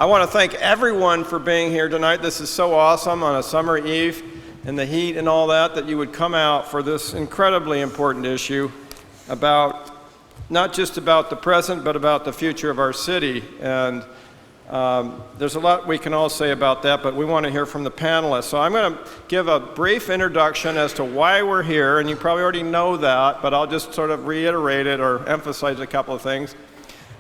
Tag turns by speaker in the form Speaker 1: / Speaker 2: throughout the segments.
Speaker 1: I want to thank everyone for being here tonight. This is so awesome on a summer eve and the heat and all that, that you would come out for this incredibly important issue about, not just about the present, but about the future of our city. And there's a lot we can all say about that, but we want to hear from the panelists. So I'm going to give a brief introduction as to why we're here, and you probably already know that, but I'll just sort of reiterate it or emphasize a couple of things.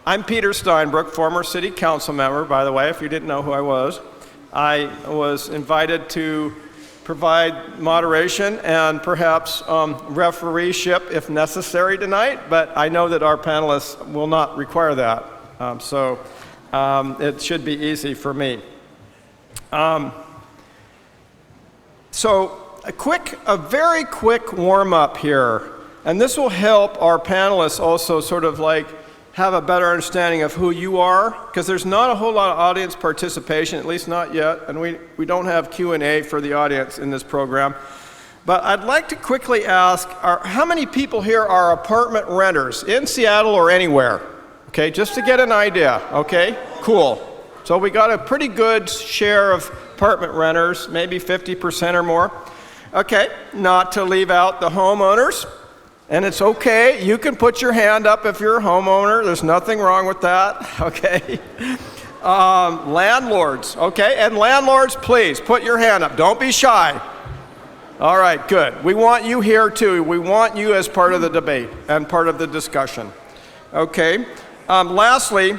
Speaker 1: I'm Peter Steinbrueck, former city council member, by the way, if you didn't know who I was. I was invited to provide moderation and perhaps refereeship if necessary tonight, but I know that our panelists will not require that. It should be easy for me. So a very quick warm-up here, and this will help our panelists also sort of like have a better understanding of who you are, because there's not a whole lot of audience participation, at least not yet, and we don't have Q&A for the audience in this program. But I'd like to quickly ask, how many people here are apartment renters in Seattle or anywhere? Okay, just to get an idea, okay? Cool. So we got a pretty good share of apartment renters, maybe 50% or more. Okay, not to leave out the homeowners. And it's okay, you can put your hand up if you're a homeowner, there's nothing wrong with that, okay? Landlords, okay? And landlords, please, put your hand up, don't be shy. All right, good. We want you here too. We want you as part of the debate and part of the discussion. Okay, lastly,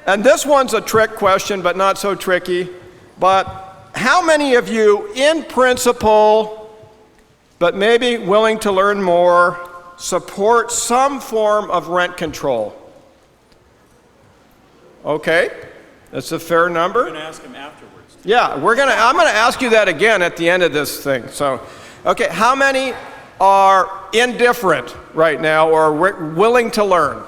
Speaker 1: and this one's a trick question, but not so tricky, but how many of you, in principle, but maybe willing to learn more, support some form of rent control? Okay, that's a fair number.
Speaker 2: We're going to ask him afterwards.
Speaker 1: Yeah, I'm going to ask you that again at the end of this thing. So, okay, how many are indifferent right now or willing to learn?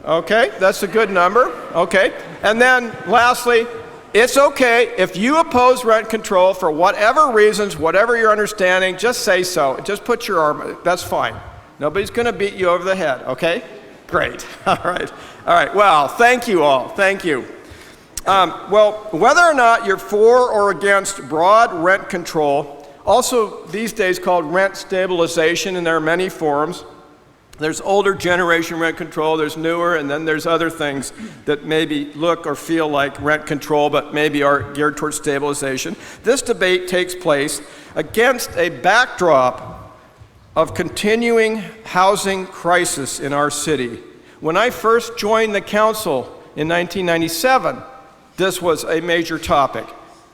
Speaker 1: Okay, that's a good number. Okay, and then lastly, it's okay if you oppose rent control for whatever reasons, whatever your understanding, just say so. Just put your arm, that's fine. Nobody's going to beat you over the head, okay? Great. All right. Well, thank you all. Thank you. Well, whether or not you're for or against broad rent control, also these days called rent stabilization, and there are many forms. There's older generation rent control, there's newer, and then there's other things that maybe look or feel like rent control, but maybe are geared towards stabilization. This debate takes place against a backdrop of continuing housing crisis in our city. When I first joined the council in 1997, this was a major topic.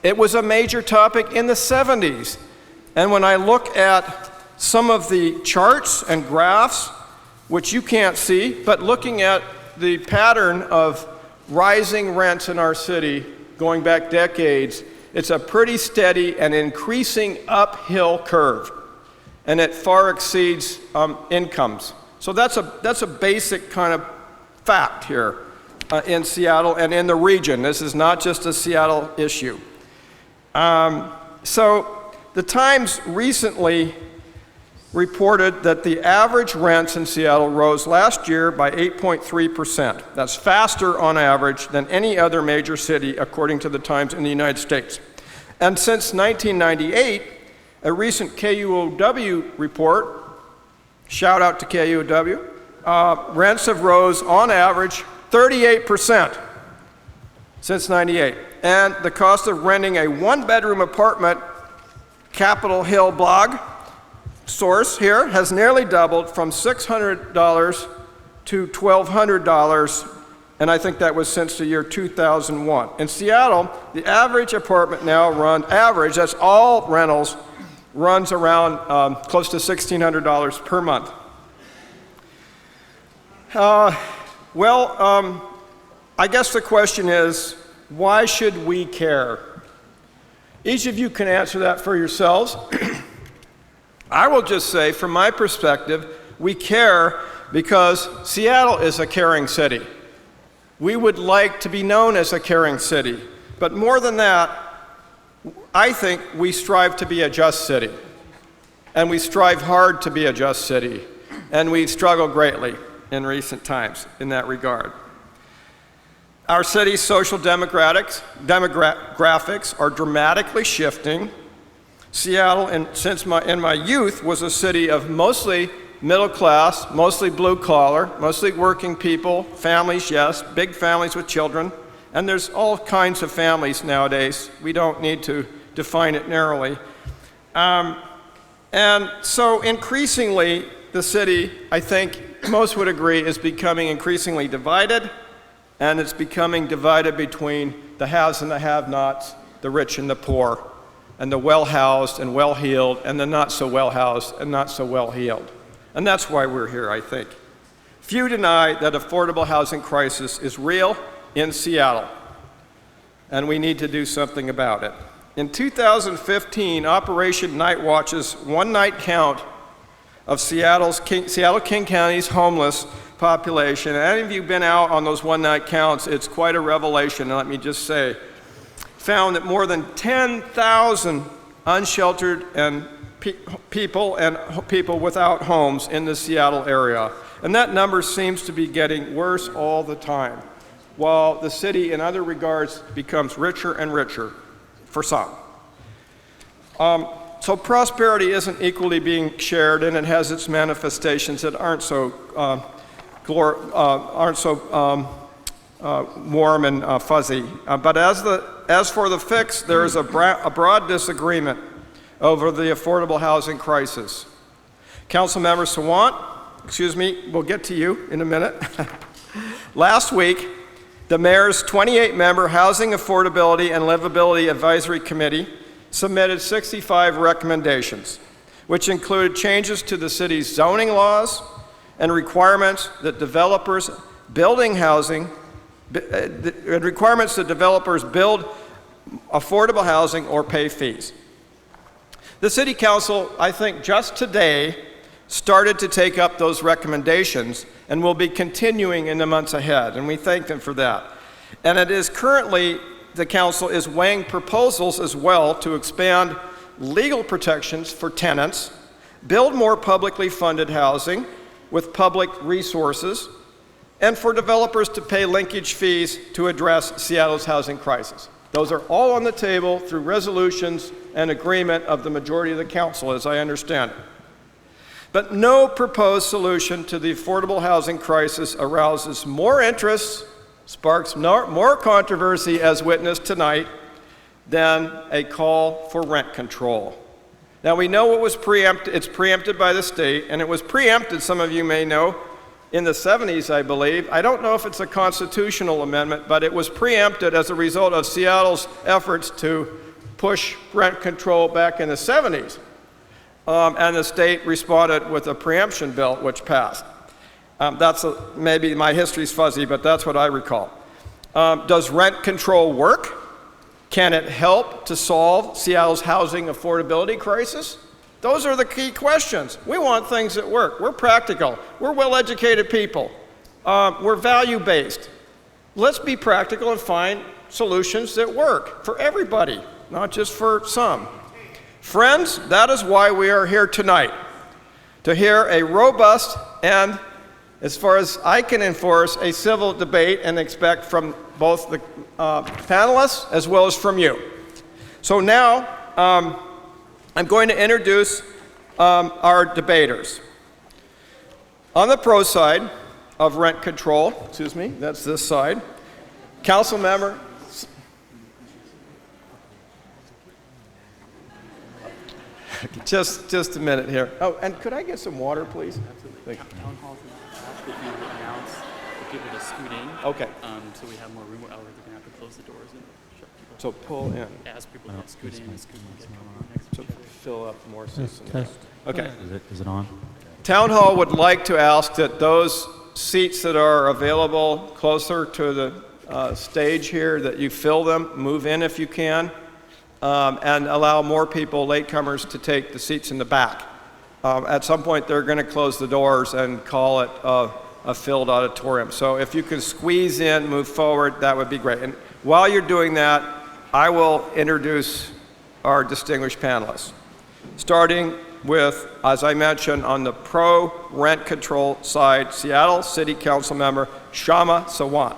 Speaker 1: It was a major topic in the 70s. And when I look at some of the charts and graphs, which you can't see, but looking at the pattern of rising rents in our city going back decades, it's a pretty steady and increasing uphill curve, and it far exceeds incomes. So that's a basic kind of fact here in Seattle and in the region. This is not just a Seattle issue. So the Times recently reported that the average rents in Seattle rose last year by 8.3%. That's faster on average than any other major city, according to the Times, in the United States. And since 1998, a recent KUOW report, shout out to KUOW, rents have rose on average 38% since 98. And the cost of renting a one-bedroom apartment, Capitol Hill blog, source here, has nearly doubled from $600 to $1,200, and I think that was since the year 2001. In Seattle, the average apartment now that's all rentals, runs around close to $1,600 per month. I guess the question is, why should we care? Each of you can answer that for yourselves. I will just say, from my perspective, we care because Seattle is a caring city. We would like to be known as a caring city. But more than that, I think we strive to be a just city. And we strive hard to be a just city. And we struggle greatly in recent times in that regard. Our city's social demographics are dramatically shifting. Seattle, in my youth, was a city of mostly middle class, mostly blue collar, mostly working people, families, yes, big families with children. And there's all kinds of families nowadays. We don't need to define it narrowly. And so increasingly, the city, I think most would agree, is becoming increasingly divided, and it's becoming divided between the haves and the have-nots, the rich and the poor, and the well-housed and well-heeled, and the not-so-well-housed and not-so-well-heeled. And that's why we're here, I think. Few deny that affordable housing crisis is real in Seattle, and we need to do something about it. In 2015, Operation Night Watch's one-night count of Seattle King County's homeless population, and any of you been out on those one-night counts, it's quite a revelation, let me just say, found that more than 10,000 unsheltered and people without homes in the Seattle area. And that number seems to be getting worse all the time, while the city in other regards becomes richer and richer for some. So prosperity isn't equally being shared, and it has its manifestations that aren't so warm and fuzzy. But as for the fix, there is a broad disagreement over the affordable housing crisis. Councilmember Sawant, we'll get to you in a minute. Last week, the mayor's 28-member Housing Affordability and Livability Advisory Committee submitted 65 recommendations, which included changes to the city's zoning laws and requirements that developers build affordable housing or pay fees. The City Council, I think just today, started to take up those recommendations and will be continuing in the months ahead, and we thank them for that. And it is currently, the Council is weighing proposals as well to expand legal protections for tenants, build more publicly funded housing with public resources, and for developers to pay linkage fees to address Seattle's housing crisis. Those are all on the table through resolutions and agreement of the majority of the council, as I understand it. But no proposed solution to the affordable housing crisis arouses more interest, sparks more controversy, as witnessed tonight, than a call for rent control. Now we know it was preempted, it's preempted by the state, and it was preempted, some of you may know, in the 70s, I believe. I don't know if it's a constitutional amendment, but it was preempted as a result of Seattle's efforts to push rent control back in the 70s. And the state responded with a preemption bill, which passed. Maybe my history's fuzzy, but that's what I recall. Does rent control work? Can it help to solve Seattle's housing affordability crisis? Those are the key questions. We want things that work. We're practical. We're well-educated people. We're value-based. Let's be practical and find solutions that work for everybody, not just for some. Friends, that is why we are here tonight, to hear a robust and, as far as I can enforce, a civil debate and expect from both the panelists as well as from you. So now, I'm going to introduce our debaters. On the pro side of rent control, that's this side, Councilmember. Just a minute here. Oh, and could I get some water, please?
Speaker 2: Absolutely. Town halls if you announce for people to scoot in.
Speaker 1: Okay.
Speaker 2: So we have more room, or else we're gonna have to close the doors and shut people.
Speaker 1: So pull in.
Speaker 2: Ask people to scoot in and scoot and get next to
Speaker 1: So
Speaker 2: each other.
Speaker 1: fill up more seats.
Speaker 3: Test.
Speaker 1: Okay.
Speaker 3: Is it on?
Speaker 1: Town Hall would like to ask that those seats that are available closer to the stage here, that you fill them, move in if you can, and allow more people, latecomers, to take the seats in the back. At some point, they're going to close the doors and call it a filled auditorium. So if you can squeeze in, move forward, that would be great. And while you're doing that, I will introduce our distinguished panelists, starting with, as I mentioned, on the pro-rent control side, Seattle City Council member Kshama Sawant.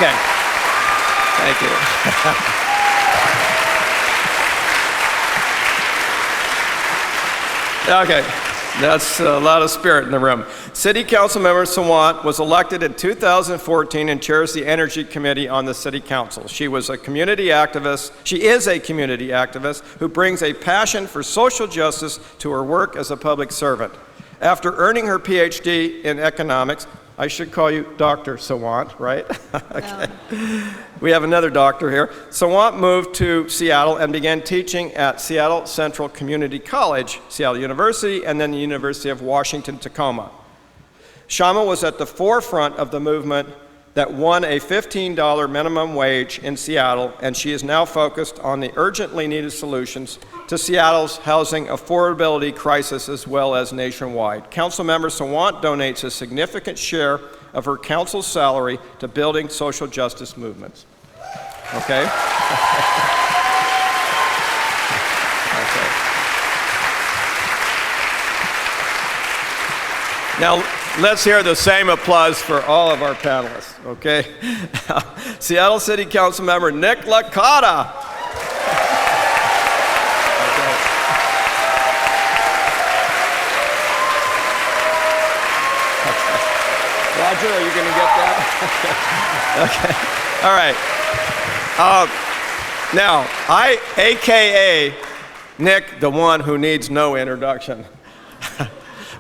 Speaker 1: Okay. Thank you. Okay, that's a lot of spirit in the room. City Councilmember Sawant was elected in 2014 and chairs the Energy Committee on the City Council. She is a community activist who brings a passion for social justice to her work as a public servant. After earning her PhD in economics, I should call you Dr. Sawant, right? Okay. We have another doctor here. Sawant moved to Seattle and began teaching at Seattle Central Community College, Seattle University, and then the University of Washington, Tacoma. Kshama was at the forefront of the movement that won a $15 minimum wage in Seattle, and she is now focused on the urgently needed solutions to Seattle's housing affordability crisis as well as nationwide. Councilmember Sawant donates a significant share of her council's salary to building social justice movements. Okay? Okay. Now, let's hear the same applause for all of our panelists, okay? Seattle City Council Member Nick Licata. Roger, are you going to get that? Okay. All right. Now, AKA Nick, the one who needs no introduction,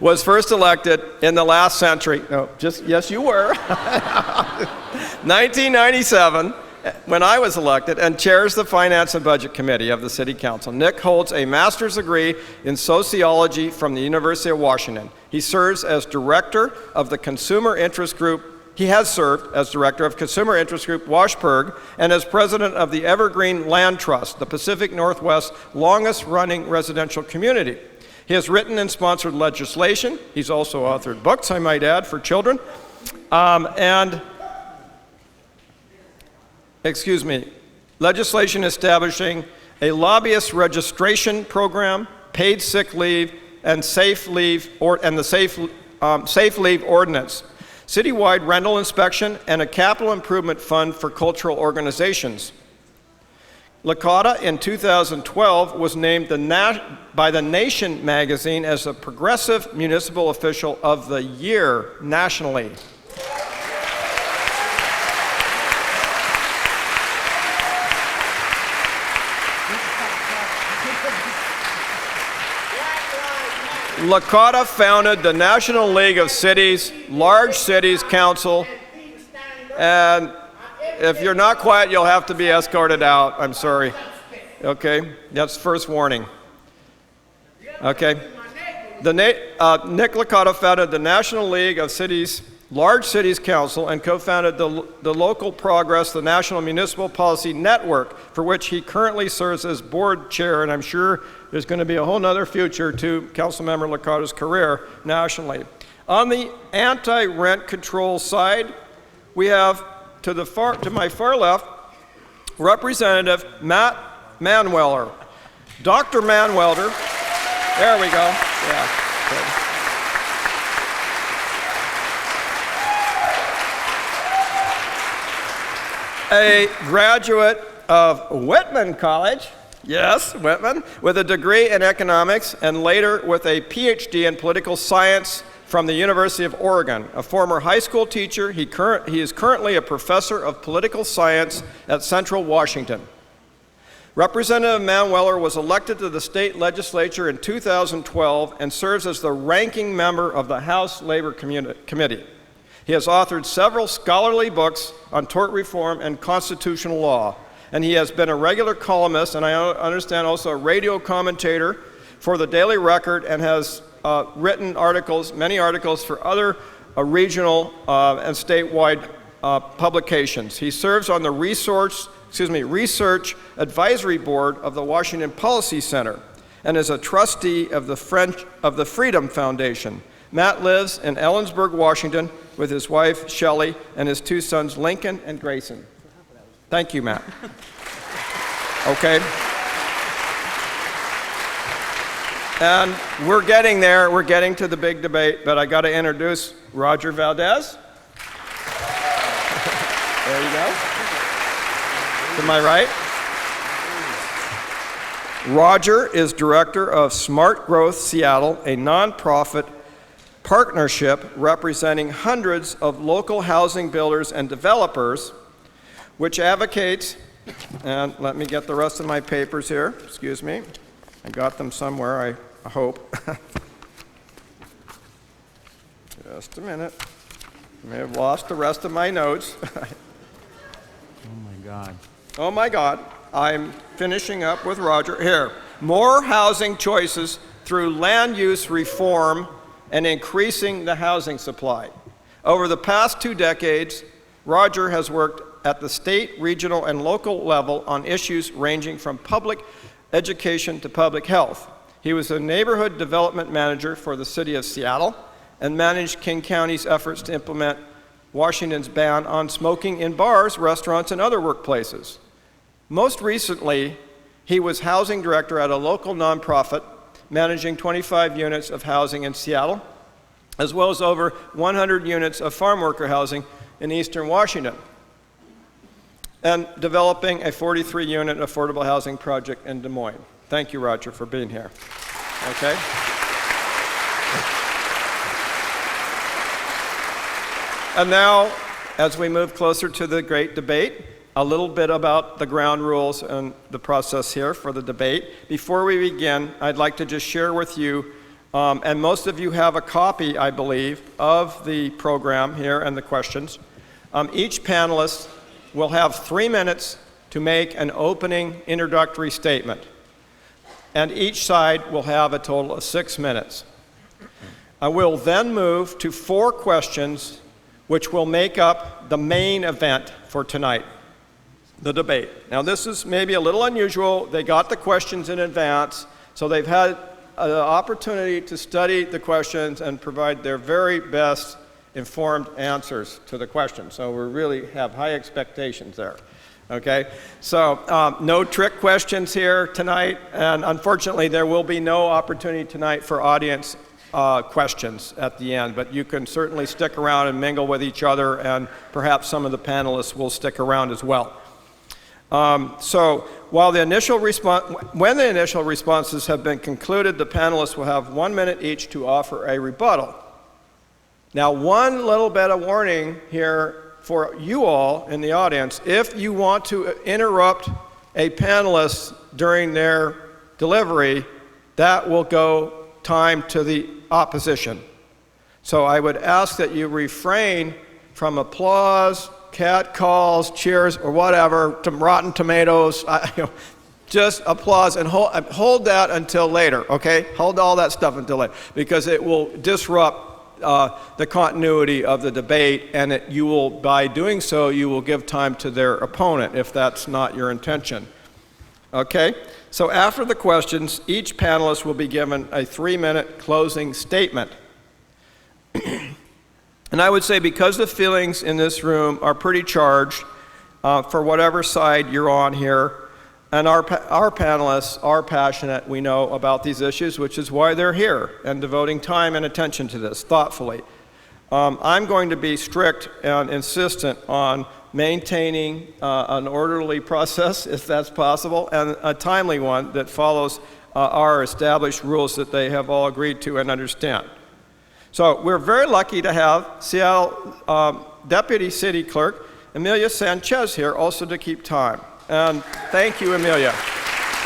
Speaker 1: was first elected in the last century. No, yes, you were. 1997, when I was elected, and chairs the Finance and Budget Committee of the City Council. Nick holds a master's degree in sociology from the University of Washington. He serves as director of the Consumer Interest Group. He has served as director of Consumer Interest Group Washburn and as president of the Evergreen Land Trust, the Pacific Northwest's longest-running residential community. He has written and sponsored legislation. He's also authored books, I might add, for children. Legislation establishing a lobbyist registration program, paid sick leave, and safe leave ordinance, citywide rental inspection, and a capital improvement fund for cultural organizations. Licata in 2012 was named by The Nation magazine as the Progressive Municipal Official of the Year nationally. Licata founded the National League of Cities, Large Cities Council, and if you're not quiet, you'll have to be escorted out. I'm sorry. Okay, that's first warning. Okay. Nick Licata founded the National League of Cities, Large Cities Council, and co-founded the Local Progress, the National Municipal Policy Network, for which he currently serves as board chair, and I'm sure there's going to be a whole nother future to Councilmember Licata's career nationally. On the anti-rent control side, we have to my far left, Representative Matt Manweller. Dr. Manweller, there we go. Yeah. Good. A graduate of Whitman College, yes, Whitman, with a degree in economics and later with a PhD in political science from the University of Oregon. A former high school teacher, he is currently a professor of political science at Central Washington. Representative Manweller was elected to the state legislature in 2012 and serves as the ranking member of the House Labor Committee. He has authored several scholarly books on tort reform and constitutional law, and he has been a regular columnist, and I understand also a radio commentator for the Daily Record, and has written many articles for other regional and statewide publications. He serves on the Research Advisory Board of the Washington Policy Center and is a trustee of the Freedom Foundation. Matt lives in Ellensburg, Washington, with his wife, Shelley, and his two sons, Lincoln and Grayson. Thank you, Matt. Okay. And we're getting there. We're getting to the big debate, but I got to introduce Roger Valdez. There you go. To my right. Roger is director of Smart Growth Seattle, a nonprofit partnership representing hundreds of local housing builders and developers, which advocates, and let me get the rest of my papers here, excuse me. I got them somewhere, I hope. Just a minute. I may have lost the rest of my notes.
Speaker 2: Oh my God.
Speaker 1: Oh my God. I'm finishing up with Roger. Here. More housing choices through land use reform and increasing the housing supply. Over the past 2 decades, Roger has worked at the state, regional, and local level on issues ranging from public education to public health. He was a neighborhood development manager for the city of Seattle and managed King County's efforts to implement Washington's ban on smoking in bars, restaurants, and other workplaces. Most recently, he was housing director at a local nonprofit managing 25 units of housing in Seattle, as well as over 100 units of farm worker housing in eastern Washington, and developing a 43-unit affordable housing project in Des Moines. Thank you, Roger, for being here. Okay. And now, as we move closer to the great debate, a little bit about the ground rules and the process here for the debate. Before we begin, I'd like to just share with you, and most of you have a copy, I believe, of the program here and the questions. Each panelist will have 3 minutes to make an opening introductory statement, and each side will have a total of 6 minutes. I will then move to 4 questions, which will make up the main event for tonight, the debate. Now, this is maybe a little unusual. They got the questions in advance, so they've had an opportunity to study the questions and provide their very best informed answers to the questions. So we really have high expectations there. Okay? So no trick questions here tonight, and unfortunately there will be no opportunity tonight for audience questions at the end, but you can certainly stick around and mingle with each other, and perhaps some of the panelists will stick around as well. So when the initial responses have been concluded, the panelists will have 1 minute each to offer a rebuttal. Now, one little bit of warning here for you all in the audience: if you want to interrupt a panelist during their delivery, that will go time to the opposition. So I would ask that you refrain from applause, cat calls, cheers, or whatever, rotten tomatoes, just applause, and hold that until later, okay? Hold all that stuff until later, because it will disrupt the continuity of the debate, and by doing so, you will give time to their opponent, if that's not your intention. Okay? So after the questions, each panelist will be given a 3-minute closing statement. And I would say, because the feelings in this room are pretty charged for whatever side you're on here, and our panelists are passionate, we know, about these issues, which is why they're here and devoting time and attention to this thoughtfully. I'm going to be strict and insistent on maintaining an orderly process, if that's possible, and a timely one that follows our established rules that they have all agreed to and understand. So we're very lucky to have Seattle Deputy City Clerk Amelia Sanchez here also to keep time. And thank you, Amelia.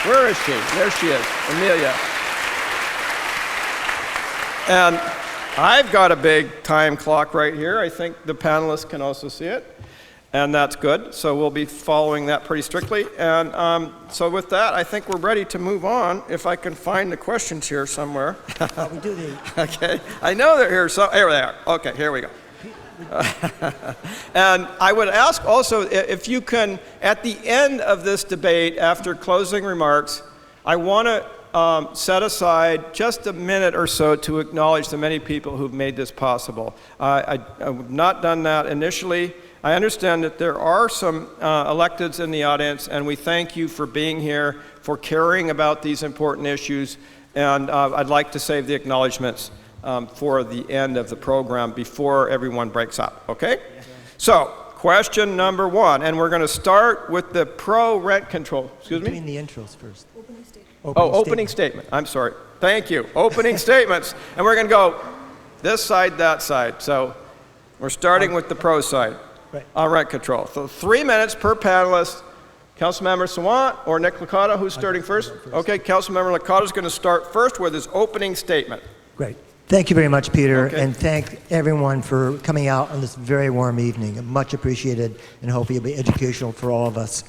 Speaker 1: Where is she? There she is, Amelia. And I've got a big time clock right here. I think the panelists can also see it. And that's good, so we'll be following that pretty strictly. And so with that, I think we're ready to move on, if I can find the questions here somewhere.
Speaker 3: We do need.
Speaker 1: Okay, I know they're here, so here they are. Okay, here we go. And I would ask also, if you can, at the end of this debate, after closing remarks, I want to set aside just a minute or so to acknowledge the many people who've made this possible. I've not done that initially. I understand that there are some electeds in the audience, and we thank you for being here, for caring about these important issues, and I'd like to save the acknowledgements for the end of the program before everyone breaks up, okay? So, question number 1, and we're going to start with the pro-rent control. Excuse me?
Speaker 3: Doing the intros first.
Speaker 1: Opening statement. I'm sorry. Thank you. Opening statements. And we're going to go this side, that side. So we're starting with the pro side on rent control. So 3 minutes per panelist. Councilmember Sawant or Nick Licata, who's starting first? Okay, Councilmember Licata is going to start first with his opening statement.
Speaker 3: Great. Thank you very much, Peter,
Speaker 1: Okay.
Speaker 3: and thank everyone for coming out on this very warm evening. Much appreciated, and hopefully it'll be educational for all of us.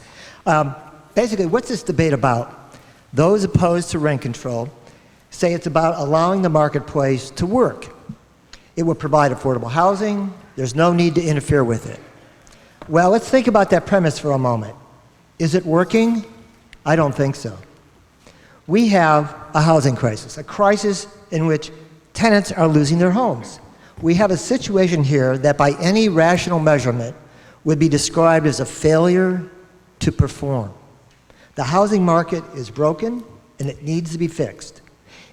Speaker 3: Basically, what's this debate about? Those opposed to rent control say it's about allowing the marketplace to work. It will provide affordable housing. There's no need to interfere with it. Well, let's think about that premise for a moment. Is it working? I don't think so. We have a housing crisis, a crisis in which tenants are losing their homes. We have a situation here that by any rational measurement would be described as a failure to perform. The housing market is broken and it needs to be fixed.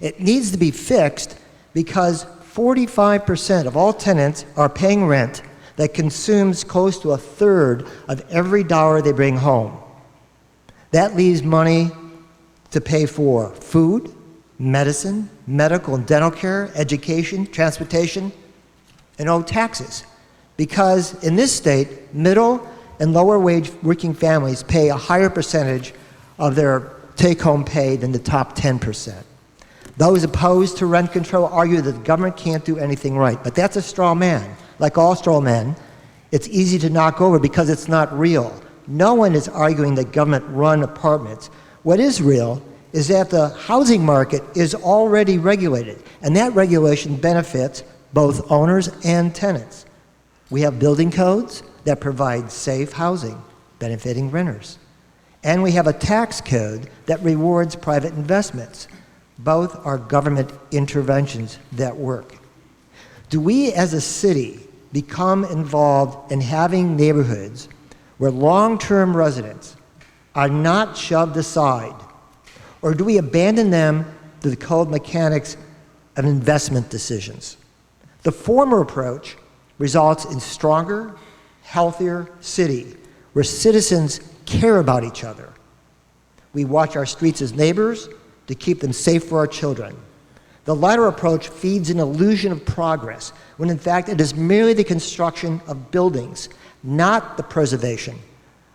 Speaker 3: It needs to be fixed because 45% of all tenants are paying rent that consumes close to a third of every dollar they bring home. That leaves money to pay for food, medicine, medical and dental care, education, transportation, and taxes. Because in this state, middle and lower wage working families pay a higher percentage of their take-home pay than the top 10%. Those opposed to rent control argue that the government can't do anything right, but that's a straw man. Like all straw men, it's easy to knock over because it's not real. No one is arguing that government-run apartments. What is real is that the housing market is already regulated, and that regulation benefits both owners and tenants. We have building codes that provide safe housing, benefiting renters. And we have a tax code that rewards private investments. Both are government interventions that work. Do we as a city become involved in having neighborhoods where long-term residents are not shoved aside? Or do we abandon them to the cold mechanics of investment decisions? The former approach results in stronger, healthier city where citizens care about each other. We watch our streets as neighbors to keep them safe for our children. The latter approach feeds an illusion of progress, when in fact it is merely the construction of buildings, not the preservation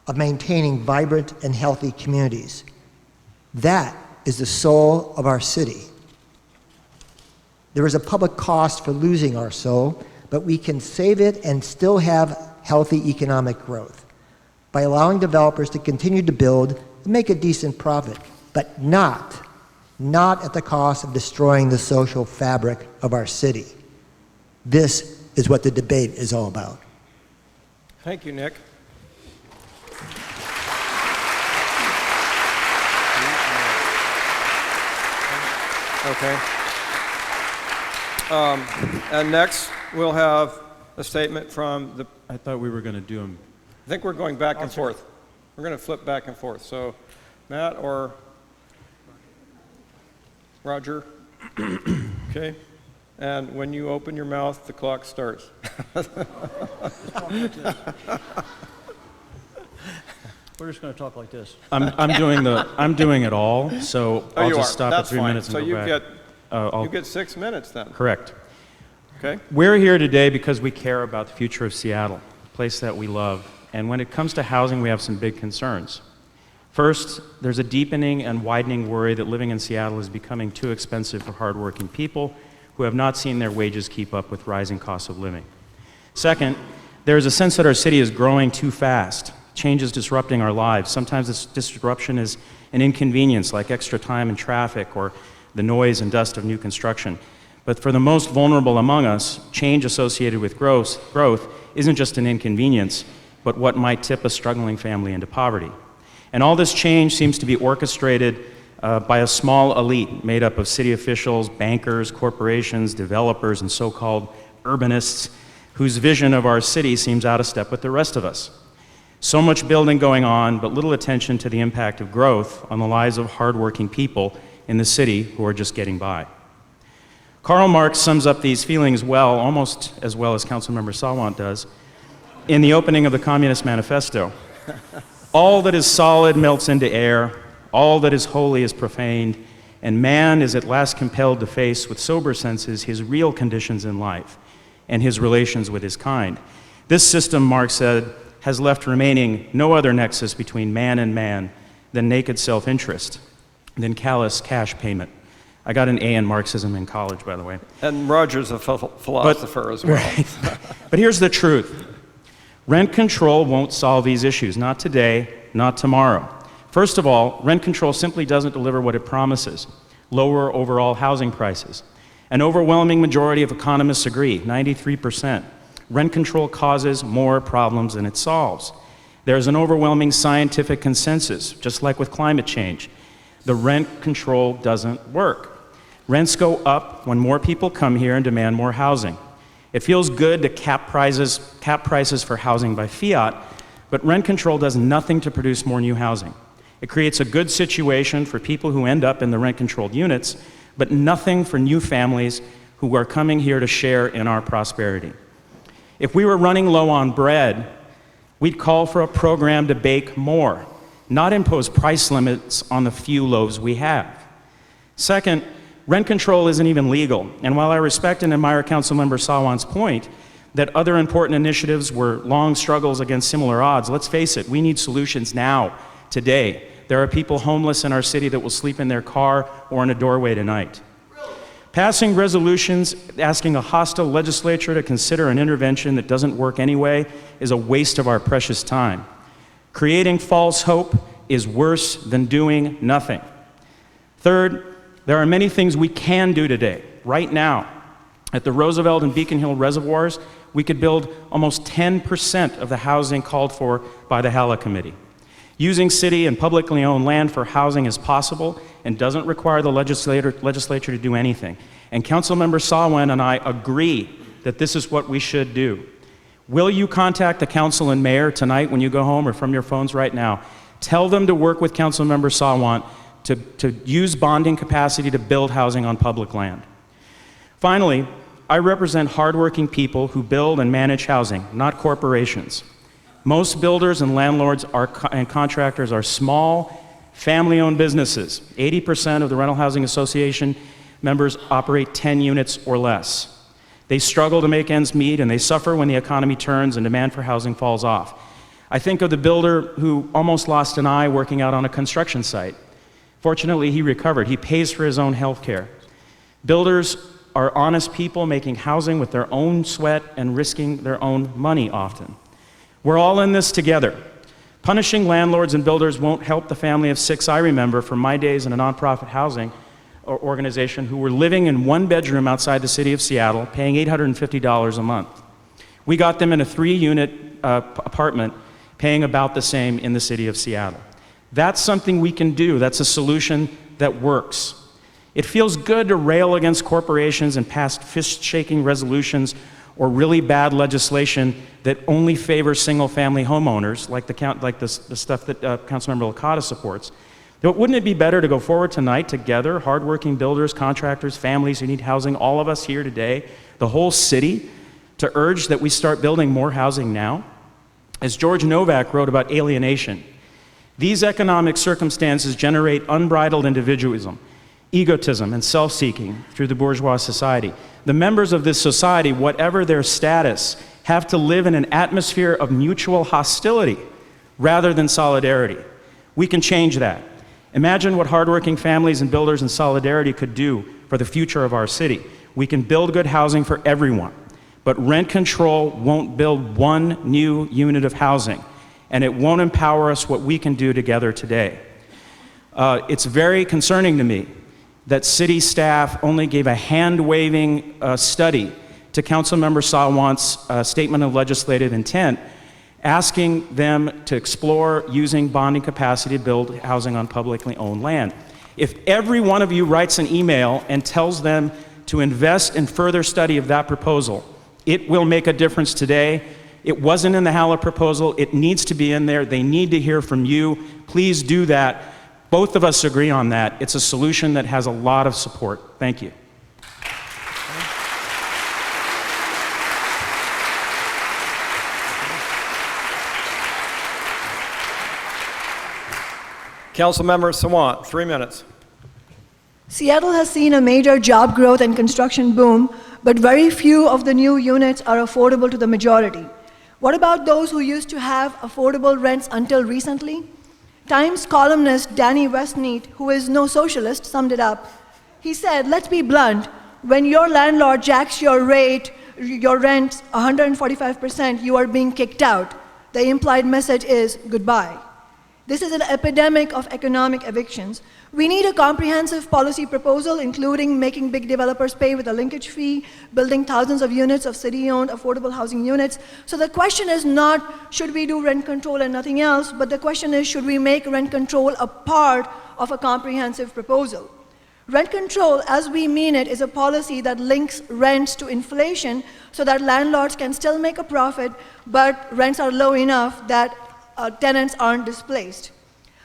Speaker 3: of maintaining vibrant and healthy communities. That is the soul of our city. There is a public cost for losing our soul, but we can save it and still have healthy economic growth by allowing developers to continue to build and make a decent profit, but not at the cost of destroying the social fabric of our city. This is what the debate is all about.
Speaker 1: Thank you, Nick. Okay. And next, we'll have a statement from the...
Speaker 4: I thought we were going to do them.
Speaker 1: I think we're going back and forth. We're going to flip back and forth. So, Matt or Roger? Okay. And when you open your mouth, the clock starts.
Speaker 5: We're just going to talk like this.
Speaker 4: I'm doing it all, so I'll just stop
Speaker 1: That's
Speaker 4: at 3
Speaker 1: fine.
Speaker 4: minutes and
Speaker 1: so
Speaker 4: go
Speaker 1: you
Speaker 4: back.
Speaker 1: You get 6 minutes then.
Speaker 4: Correct.
Speaker 1: Okay.
Speaker 4: We're here today because we care about the future of Seattle, a place that we love. And when it comes to housing, we have some big concerns. First, there's a deepening and widening worry that living in Seattle is becoming too expensive for hardworking people who have not seen their wages keep up with rising costs of living. Second, there's a sense that our city is growing too fast. Change is disrupting our lives. Sometimes this disruption is an inconvenience, like extra time in traffic or the noise and dust of new construction. But for the most vulnerable among us, change associated with growth isn't just an inconvenience, but what might tip a struggling family into poverty. And all this change seems to be orchestrated by a small elite made up of city officials, bankers, corporations, developers, and so-called urbanists whose vision of our city seems out of step with the rest of us. So much building going on, but little attention to the impact of growth on the lives of hardworking people in the city who are just getting by. Karl Marx sums up these feelings well, almost as well as Councilmember Sawant does, in the opening of the Communist Manifesto. All that is solid melts into air, all that is holy is profaned, and man is at last compelled to face with sober senses his real conditions in life and his relations with his kind. This system, Marx said, has left remaining no other nexus between man and man than naked self-interest, than callous cash payment. I got an A in Marxism in college, by the way.
Speaker 1: And Roger's a philosopher as well.
Speaker 4: Right. But here's the truth. Rent control won't solve these issues, not today, not tomorrow. First of all, rent control simply doesn't deliver what it promises, lower overall housing prices. An overwhelming majority of economists agree, 93%. Rent control causes more problems than it solves. There's an overwhelming scientific consensus, just like with climate change. The rent control doesn't work. Rents go up when more people come here and demand more housing. It feels good to cap prices for housing by fiat, but rent control does nothing to produce more new housing. It creates a good situation for people who end up in the rent-controlled units, but nothing for new families who are coming here to share in our prosperity. If we were running low on bread, we'd call for a program to bake more, not impose price limits on the few loaves we have. Second, rent control isn't even legal, and while I respect and admire Councilmember Sawant's point that other important initiatives were long struggles against similar odds, let's face it, we need solutions now, today. There are people homeless in our city that will sleep in their car or in a doorway tonight. Passing resolutions asking a hostile legislature to consider an intervention that doesn't work anyway is a waste of our precious time. Creating false hope is worse than doing nothing. Third, there are many things we can do today, right now. At the Roosevelt and Beacon Hill reservoirs, we could build almost 10% of the housing called for by the HALA Committee. Using city and publicly owned land for housing is possible and doesn't require the legislature to do anything. And Councilmember Sawant and I agree that this is what we should do. Will you contact the council and mayor tonight when you go home or from your phones right now? Tell them to work with Councilmember Sawant to use bonding capacity to build housing on public land. Finally, I represent hardworking people who build and manage housing, not corporations. Most builders and landlords and contractors are small, family-owned businesses. 80% of the Rental Housing Association members operate 10 units or less. They struggle to make ends meet, and they suffer when the economy turns and demand for housing falls off. I think of the builder who almost lost an eye working out on a construction site. Fortunately, he recovered. He pays for his own health care. Builders are honest people making housing with their own sweat and risking their own money often. We're all in this together. Punishing landlords and builders won't help the family of 6 I remember from my days in a nonprofit housing organization who were living in one bedroom outside the city of Seattle, paying $850 a month. We got them in a 3-unit apartment, paying about the same in the city of Seattle. That's something we can do. That's a solution that works. It feels good to rail against corporations and pass fist-shaking resolutions or really bad legislation that only favors single-family homeowners, like the stuff that Councilmember Licata supports. But wouldn't it be better to go forward tonight together, hardworking builders, contractors, families who need housing, all of us here today, the whole city, to urge that we start building more housing now? As George Novak wrote about alienation, these economic circumstances generate unbridled individualism, egotism, and self-seeking through the bourgeois society. The members of this society, whatever their status, have to live in an atmosphere of mutual hostility rather than solidarity. We can change that. Imagine what hardworking families and builders in solidarity could do for the future of our city. We can build good housing for everyone, but rent control won't build one new unit of housing, and it won't empower us what we can do together today. It's very concerning to me that city staff only gave a hand-waving study to Councilmember Sawant's statement of legislative intent, asking them to explore using bonding capacity to build housing on publicly owned land. If every one of you writes an email and tells them to invest in further study of that proposal, it will make a difference today. It wasn't in the HALA proposal. It needs to be in there. They need to hear from you. Please do that. Both of us agree on that. It's a solution that has a lot of support. Thank you.
Speaker 1: Councilmember Sawant, 3 minutes.
Speaker 6: Seattle has seen a major job growth and construction boom, but very few of the new units are affordable to the majority. What about those who used to have affordable rents until recently? Times columnist Danny Westneat, who is no socialist, summed it up. He said, let's be blunt, when your landlord jacks your rent 145%, you are being kicked out. The implied message is goodbye. This is an epidemic of economic evictions. We need a comprehensive policy proposal, including making big developers pay with a linkage fee, building thousands of units of city-owned affordable housing units. So the question is not, should we do rent control and nothing else, but the question is, should we make rent control a part of a comprehensive proposal? Rent control, as we mean it, is a policy that links rents to inflation so that landlords can still make a profit, but rents are low enough that tenants aren't displaced.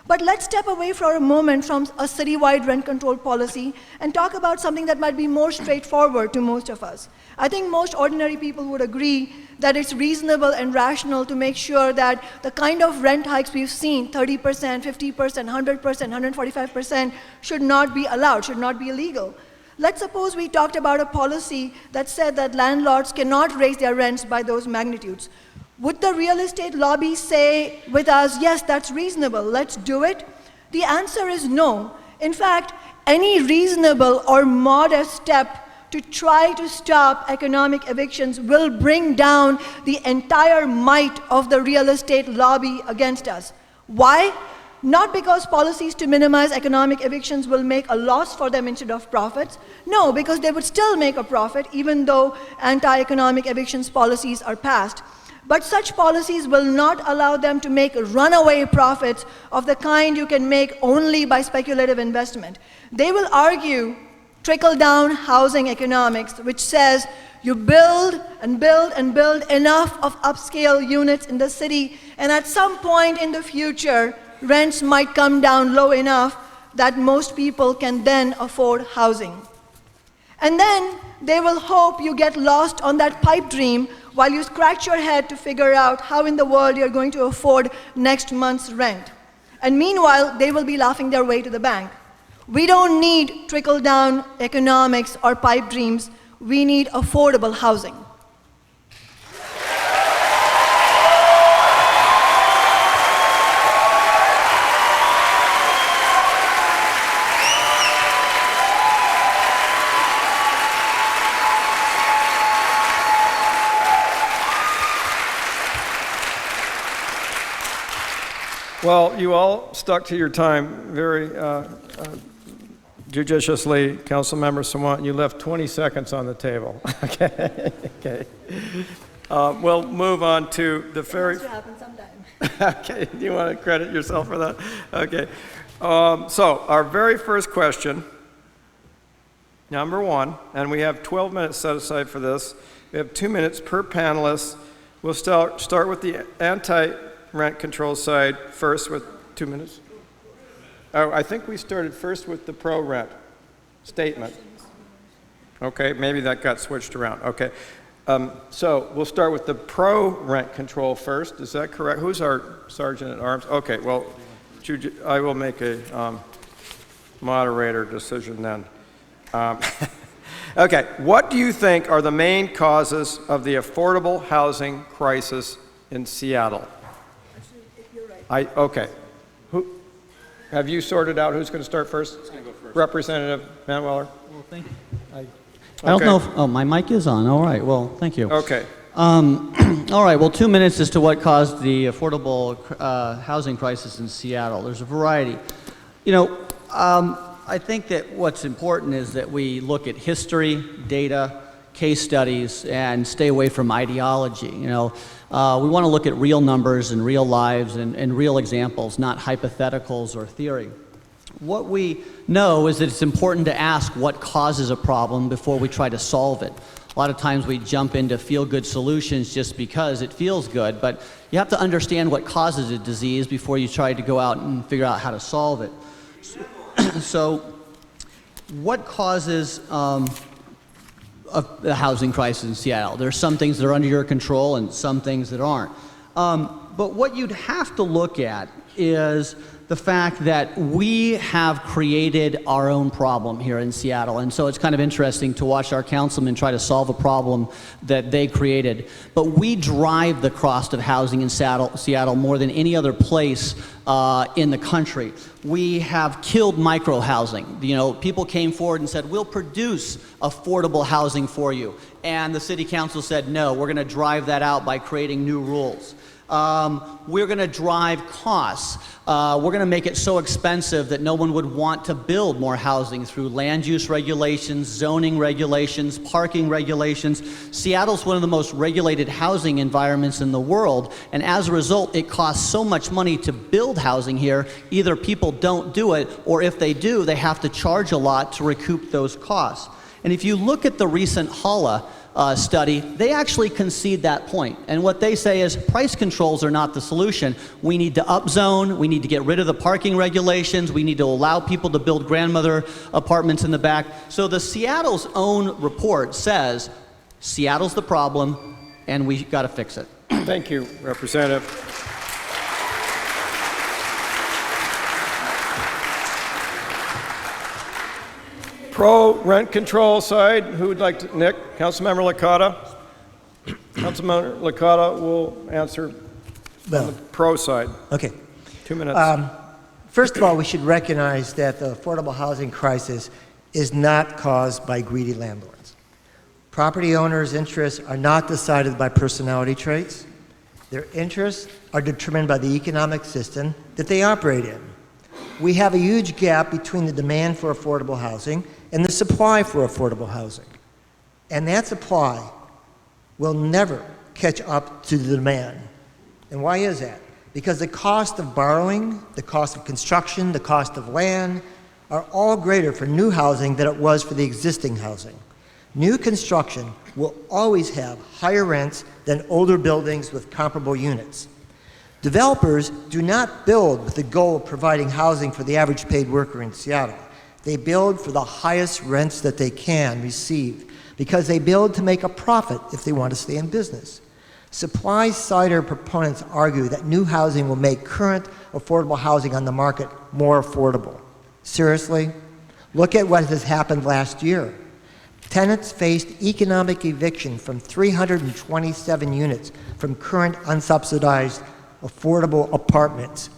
Speaker 6: But let's step away for a moment from a citywide rent control policy and talk about something that might be more straightforward to most of us. I think most ordinary people would agree that it's reasonable and rational to make sure that the kind of rent hikes we've seen, 30%, 50%, 100%, 145%, should not be allowed, should not be illegal. Let's suppose we talked about a policy that said that landlords cannot raise their rents by those magnitudes. Would the real estate lobby say with us, yes, that's reasonable, let's do it? The answer is no. In fact, any reasonable or modest step to try to stop economic evictions will bring down the entire might of the real estate lobby against us. Why? Not because policies to minimize economic evictions will make a loss for them instead of profits. No, because they would still make a profit even though anti-economic evictions policies are passed. But such policies will not allow them to make runaway profits of the kind you can make only by speculative investment. They will argue trickle-down housing economics, which says you build and build and build enough of upscale units in the city, and at some point in the future, rents might come down low enough that most people can then afford housing. And then they will hope you get lost on that pipe dream while you scratch your head to figure out how in the world you're going to afford next month's rent. And meanwhile, they will be laughing their way to the bank. We don't need trickle-down economics or pipe dreams. We need affordable housing.
Speaker 1: Well, you all stuck to your time very judiciously, Councilmember Sawant. You left 20 seconds on the table. Okay. We'll move on to the very.
Speaker 6: It has to happen sometime.
Speaker 1: Okay. Do you want to credit yourself for that? Okay. So our very first question, number one, and we have 12 minutes set aside for this. We have 2 minutes per panelist. We'll start with the anti-rent control side first with 2 minutes. Oh, I think we started first with the pro-rent statement. Okay, maybe that got switched around. Okay, so we'll start with the pro-rent control first. Is that correct? Who's our sergeant at arms? Okay, well, I will make a moderator decision then. Okay, what do you think are the main causes of the affordable housing crisis in Seattle?
Speaker 6: You're right.
Speaker 1: Okay. Have you sorted out who's going to start first? Who's going to go first? Representative Manweller.
Speaker 5: Well, thank you. I don't know if, oh, my mic is on. All right, well, thank you.
Speaker 1: Okay.
Speaker 5: All right, well, 2 minutes as to what caused the affordable housing crisis in Seattle. There's a variety. You know, I think that what's important is that we look at history, data, case studies, and stay away from ideology. You know, we want to look at real numbers and real lives and real examples, not hypotheticals or theory. What we know is that it's important to ask what causes a problem before we try to solve it. A lot of times we jump into feel-good solutions just because it feels good, but you have to understand what causes a disease before you try to go out and figure out how to solve it. So what causes the housing crisis in Seattle? There's some things that are under your control and some things that aren't. But what you'd have to look at is the fact that we have created our own problem here in Seattle. And so it's kind of interesting to watch our councilmen try to solve a problem that they created. But we drive the cost of housing in Seattle more than any other place in the country. We have killed micro-housing. You know, people came forward and said, we'll produce affordable housing for you. And the city council said, no, we're going to drive that out by creating new rules. We're going to drive costs. We're going to make it so expensive that no one would want to build more housing through land use regulations, zoning regulations, parking regulations. Seattle's one of the most regulated housing environments in the world, and as a result, it costs so much money to build housing here, either people don't do it, or if they do, they have to charge a lot to recoup those costs. And if you look at the recent HALA study, they actually concede that point. And what they say is price controls are not the solution. We need to upzone, we need to get rid of the parking regulations, we need to allow people to build grandmother apartments in the back. So the Seattle's own report says Seattle's the problem and we got to fix it.
Speaker 1: Thank you, Representative. Pro rent control side, who would like to? Nick, Councilmember Licata. Councilmember Licata will answer on the pro side.
Speaker 3: Okay.
Speaker 1: 2 minutes.
Speaker 3: First of all, we should recognize that the affordable housing crisis is not caused by greedy landlords. Property owners' interests are not decided by personality traits. Their interests are determined by the economic system that they operate in. We have a huge gap between the demand for affordable housing and the supply for affordable housing. And that supply will never catch up to the demand. And why is that? Because the cost of borrowing, the cost of construction, the cost of land are all greater for new housing than it was for the existing housing. New construction will always have higher rents than older buildings with comparable units. Developers do not build with the goal of providing housing for the average paid worker in Seattle. They build for the highest rents that they can receive because they build to make a profit if they want to stay in business. Supply-side proponents argue that new housing will make current affordable housing on the market more affordable. Seriously? Look at what has happened last year. Tenants faced economic eviction from 327 units from current unsubsidized affordable apartments.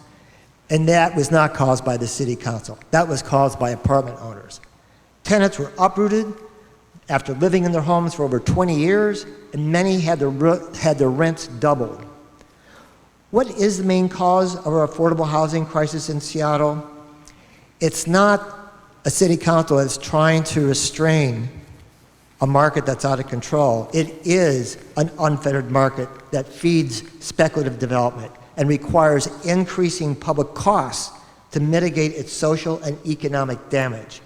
Speaker 3: And that was not caused by the city council. That was caused by apartment owners. Tenants were uprooted after living in their homes for over 20 years, and many had their rents doubled. What is the main cause of our affordable housing crisis in Seattle? It's not a city council that's trying to restrain a market that's out of control. It is an unfettered market that feeds speculative development and requires increasing public costs to mitigate its social and economic damage.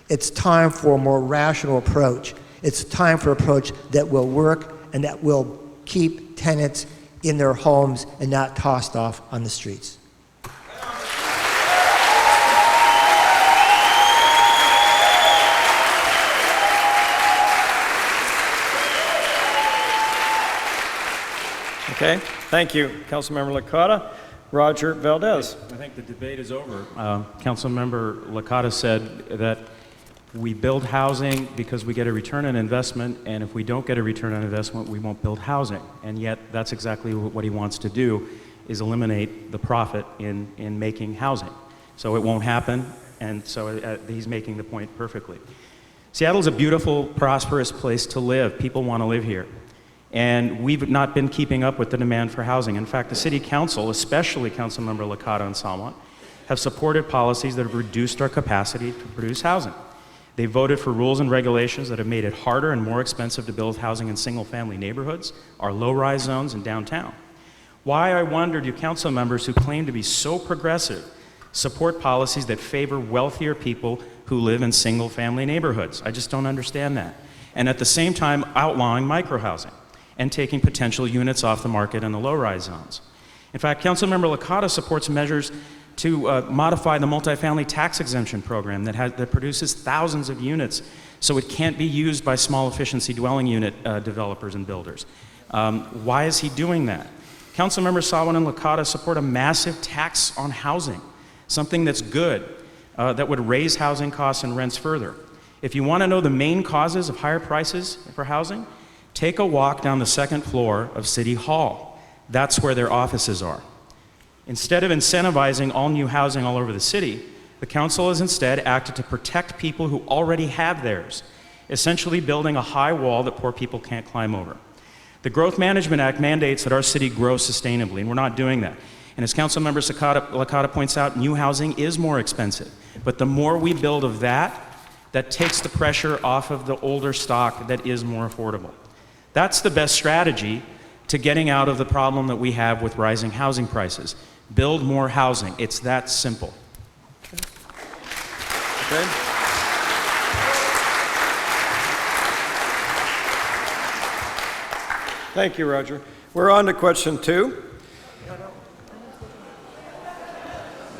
Speaker 3: It's time for a more rational approach. It's time for an approach that will work and that will keep tenants in their homes and not tossed off on the streets.
Speaker 1: Okay, thank you, Councilmember Licata. Roger Valdez.
Speaker 4: I think the debate is over. Councilmember Licata said that we build housing because we get a return on investment, and if we don't get a return on investment, we won't build housing. And yet, that's exactly what he wants to do, is eliminate the profit in making housing. So it won't happen, and so he's making the point perfectly. Seattle's a beautiful, prosperous place to live. People want to live here. And we've not been keeping up with the demand for housing. In fact, the City Council, especially Councilmember Licata and Sawant, have supported policies that have reduced our capacity to produce housing. They voted for rules and regulations that have made it harder and more expensive to build housing in single-family neighborhoods, our low-rise zones, and downtown. Why, I wonder, do council members who claim to be so progressive support policies that favor wealthier people who live in single-family neighborhoods? I just don't understand that. And at the same time, outlawing microhousing and taking potential units off the market in the low-rise zones. In fact, Councilmember Licata supports measures to modify the multifamily tax exemption program that produces thousands of units, so it can't be used by small efficiency dwelling unit developers and builders. Why is he doing that? Councilmember Sawant and Licata support a massive tax on housing, something that's good, that would raise housing costs and rents further. If you want to know the main causes of higher prices for housing, take a walk down the second floor of City Hall. That's where their offices are. Instead of incentivizing all new housing all over the city, the council has instead acted to protect people who already have theirs, essentially building a high wall that poor people can't climb over. The Growth Management Act mandates that our city grow sustainably, and we're not doing that. And as Councilmember Licata points out, new housing is more expensive. But the more we build of that, that takes the pressure off of the older stock that is more affordable. That's the best strategy to getting out of the problem that we have with rising housing prices. Build more housing. It's that simple.
Speaker 1: Okay. Thank you, Roger. We're on to question 2.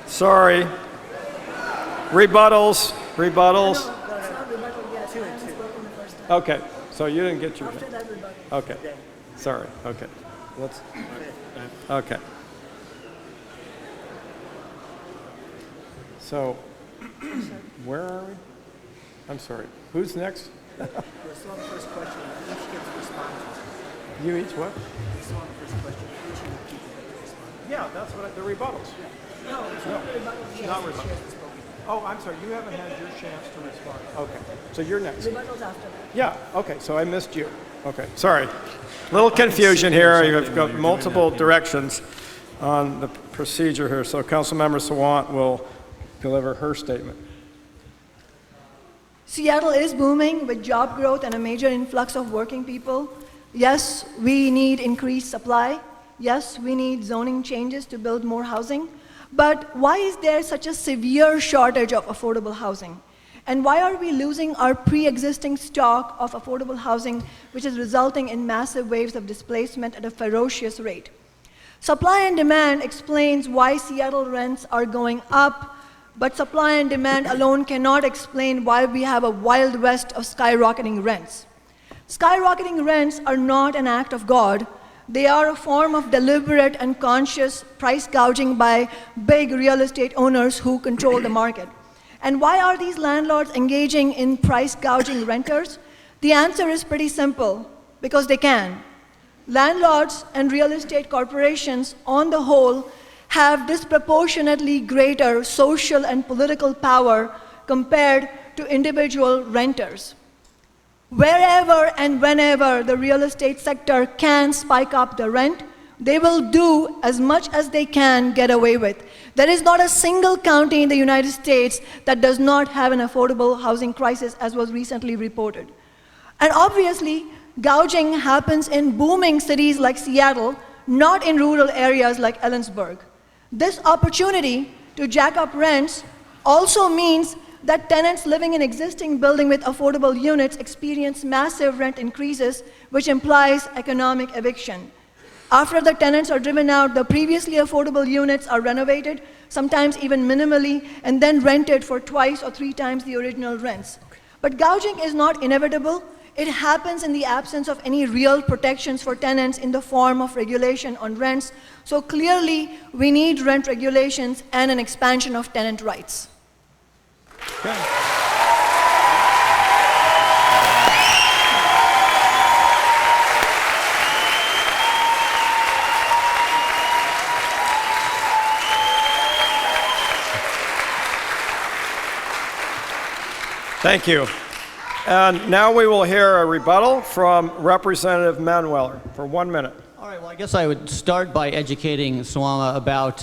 Speaker 1: Sorry. Rebuttals. Okay, so you didn't get your... Okay, sorry, okay. Okay. So, where are we? I'm sorry, who's next?
Speaker 7: We're still on the first question. Each gets to respond to it.
Speaker 1: You each what?
Speaker 7: We're still on the first question. Each of the people get to respond.
Speaker 1: Yeah, that's what the rebuttals.
Speaker 6: No, it's not the rebuttal.
Speaker 1: Not rebuttals. Oh, I'm sorry, you haven't had your chance to respond. Okay, so you're next.
Speaker 6: Rebuttals after that.
Speaker 1: Yeah, okay, so I missed you. Okay, sorry. Little confusion here. You've got multiple directions on the procedure here. So Councilmember Sawant will deliver her statement.
Speaker 6: Seattle is booming with job growth and a major influx of working people. Yes, we need increased supply. Yes, we need zoning changes to build more housing. But why is there such a severe shortage of affordable housing? And why are we losing our pre-existing stock of affordable housing, which is resulting in massive waves of displacement at a ferocious rate? Supply and demand explains why Seattle rents are going up, but supply and demand alone cannot explain why we have a wild west of skyrocketing rents. Skyrocketing rents are not an act of God. They are a form of deliberate and conscious price gouging by big real estate owners who control the market. And why are these landlords engaging in price gouging renters? The answer is pretty simple, because they can. Landlords and real estate corporations, on the whole, have disproportionately greater social and political power compared to individual renters. Wherever and whenever the real estate sector can spike up the rent, they will do as much as they can get away with. There is not a single county in the United States that does not have an affordable housing crisis, as was recently reported. And obviously, gouging happens in booming cities like Seattle, not in rural areas like Ellensburg. This opportunity to jack up rents also means that tenants living in existing buildings with affordable units experience massive rent increases, which implies economic eviction. After the tenants are driven out, the previously affordable units are renovated, sometimes even minimally, and then rented for 2 or 3 times the original rents. But gouging is not inevitable. It happens in the absence of any real protections for tenants in the form of regulation on rents. So clearly, we need rent regulations and an expansion of tenant rights.
Speaker 1: Okay. Thank you. And now we will hear a rebuttal from Representative Manweller for 1 minute.
Speaker 5: All right, well, I guess I would start by educating Kshama about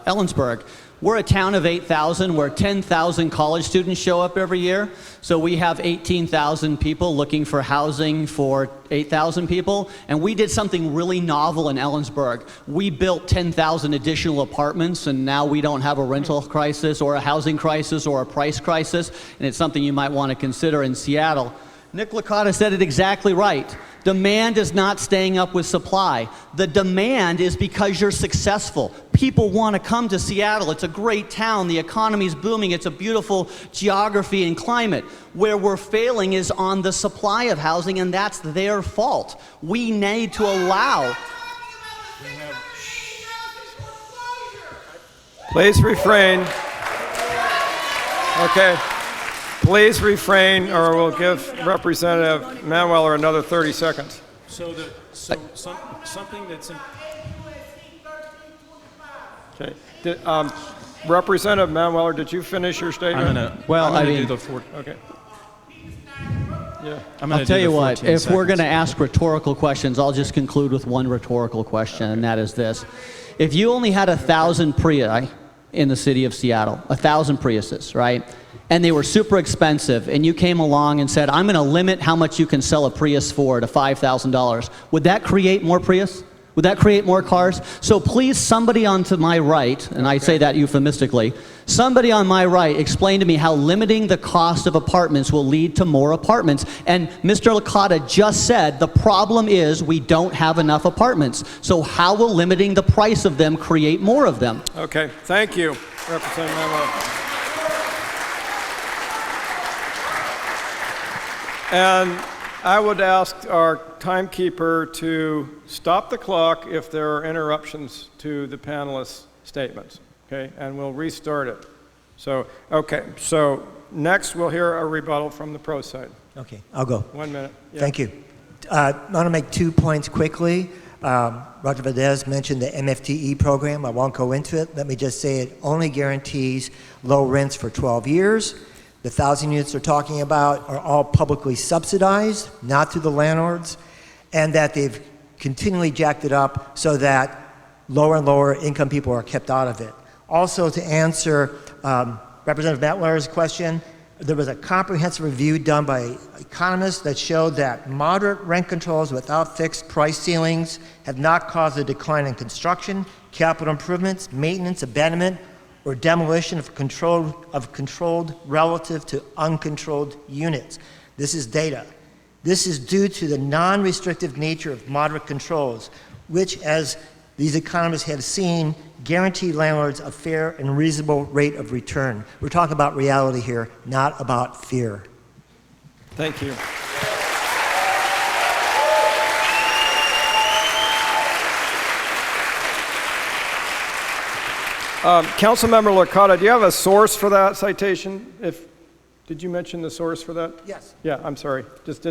Speaker 5: Ellensburg. We're a town of 8,000 where 10,000 college students show up every year. So we have 18,000 people looking for housing for 8,000 people. And we did something really novel in Ellensburg. We built 10,000 additional apartments, and now we don't have a rental crisis or a housing crisis or a price crisis. And it's something you might want to consider in Seattle. Nick Licata said it exactly right. Demand is not staying up with supply. The demand is because you're successful. People want to come to Seattle. It's a great town. The economy's booming. It's a beautiful geography and climate. Where we're failing is on the supply of housing, and that's their fault. We need to allow...
Speaker 1: Please refrain. Okay. Please refrain, or we'll give Representative Manweller another 30 seconds.
Speaker 4: Something that's
Speaker 1: Okay. Representative Manweller, did you finish your statement?
Speaker 4: do the four.
Speaker 1: Okay. Yeah.
Speaker 5: I'll tell you what, if we're going to ask rhetorical questions, I'll just conclude with one rhetorical question, and that is this. If you only had 1,000 Prius in the city of Seattle, 1,000 Priuses, right? And they were super expensive, and you came along and said, I'm going to limit how much you can sell a Prius for to $5,000. Would that create more Prius? Would that create more cars? So please, somebody on to my right, and I say that euphemistically, somebody on my right explain to me how limiting the cost of apartments will lead to more apartments. And Mr. Licata just said the problem is we don't have enough apartments. So how will limiting the price of them create more of them?
Speaker 1: Okay, thank you, Representative Manweller. And I would ask our timekeeper to stop the clock if there are interruptions to the panelists' statements, okay? And we'll restart it. So, okay, so next we'll hear a rebuttal from the pro side.
Speaker 3: Okay, I'll go.
Speaker 1: 1 minute. Yeah.
Speaker 3: Thank you. I want to make 2 points quickly. Roger Valdez mentioned the MFTE program. I won't go into it. Let me just say it only guarantees low rents for 12 years. The 1,000 units they're talking about are all publicly subsidized, not through the landlords, and that they've continually jacked it up so that lower and lower income people are kept out of it. Also, to answer Representative Manweller's question, there was a comprehensive review done by economists that showed that moderate rent controls without fixed price ceilings have not caused a decline in construction, capital improvements, maintenance, abandonment, or demolition of controlled relative to uncontrolled units. This is data. This is due to the non-restrictive nature of moderate controls, which, as these economists have seen, guarantee landlords a fair and reasonable rate of return. We're talking about reality here, not about fear.
Speaker 1: Thank you. Councilmember Licata, do you have a source for that citation? Did you mention the source for that?
Speaker 3: Yes.
Speaker 1: Yeah, I'm sorry.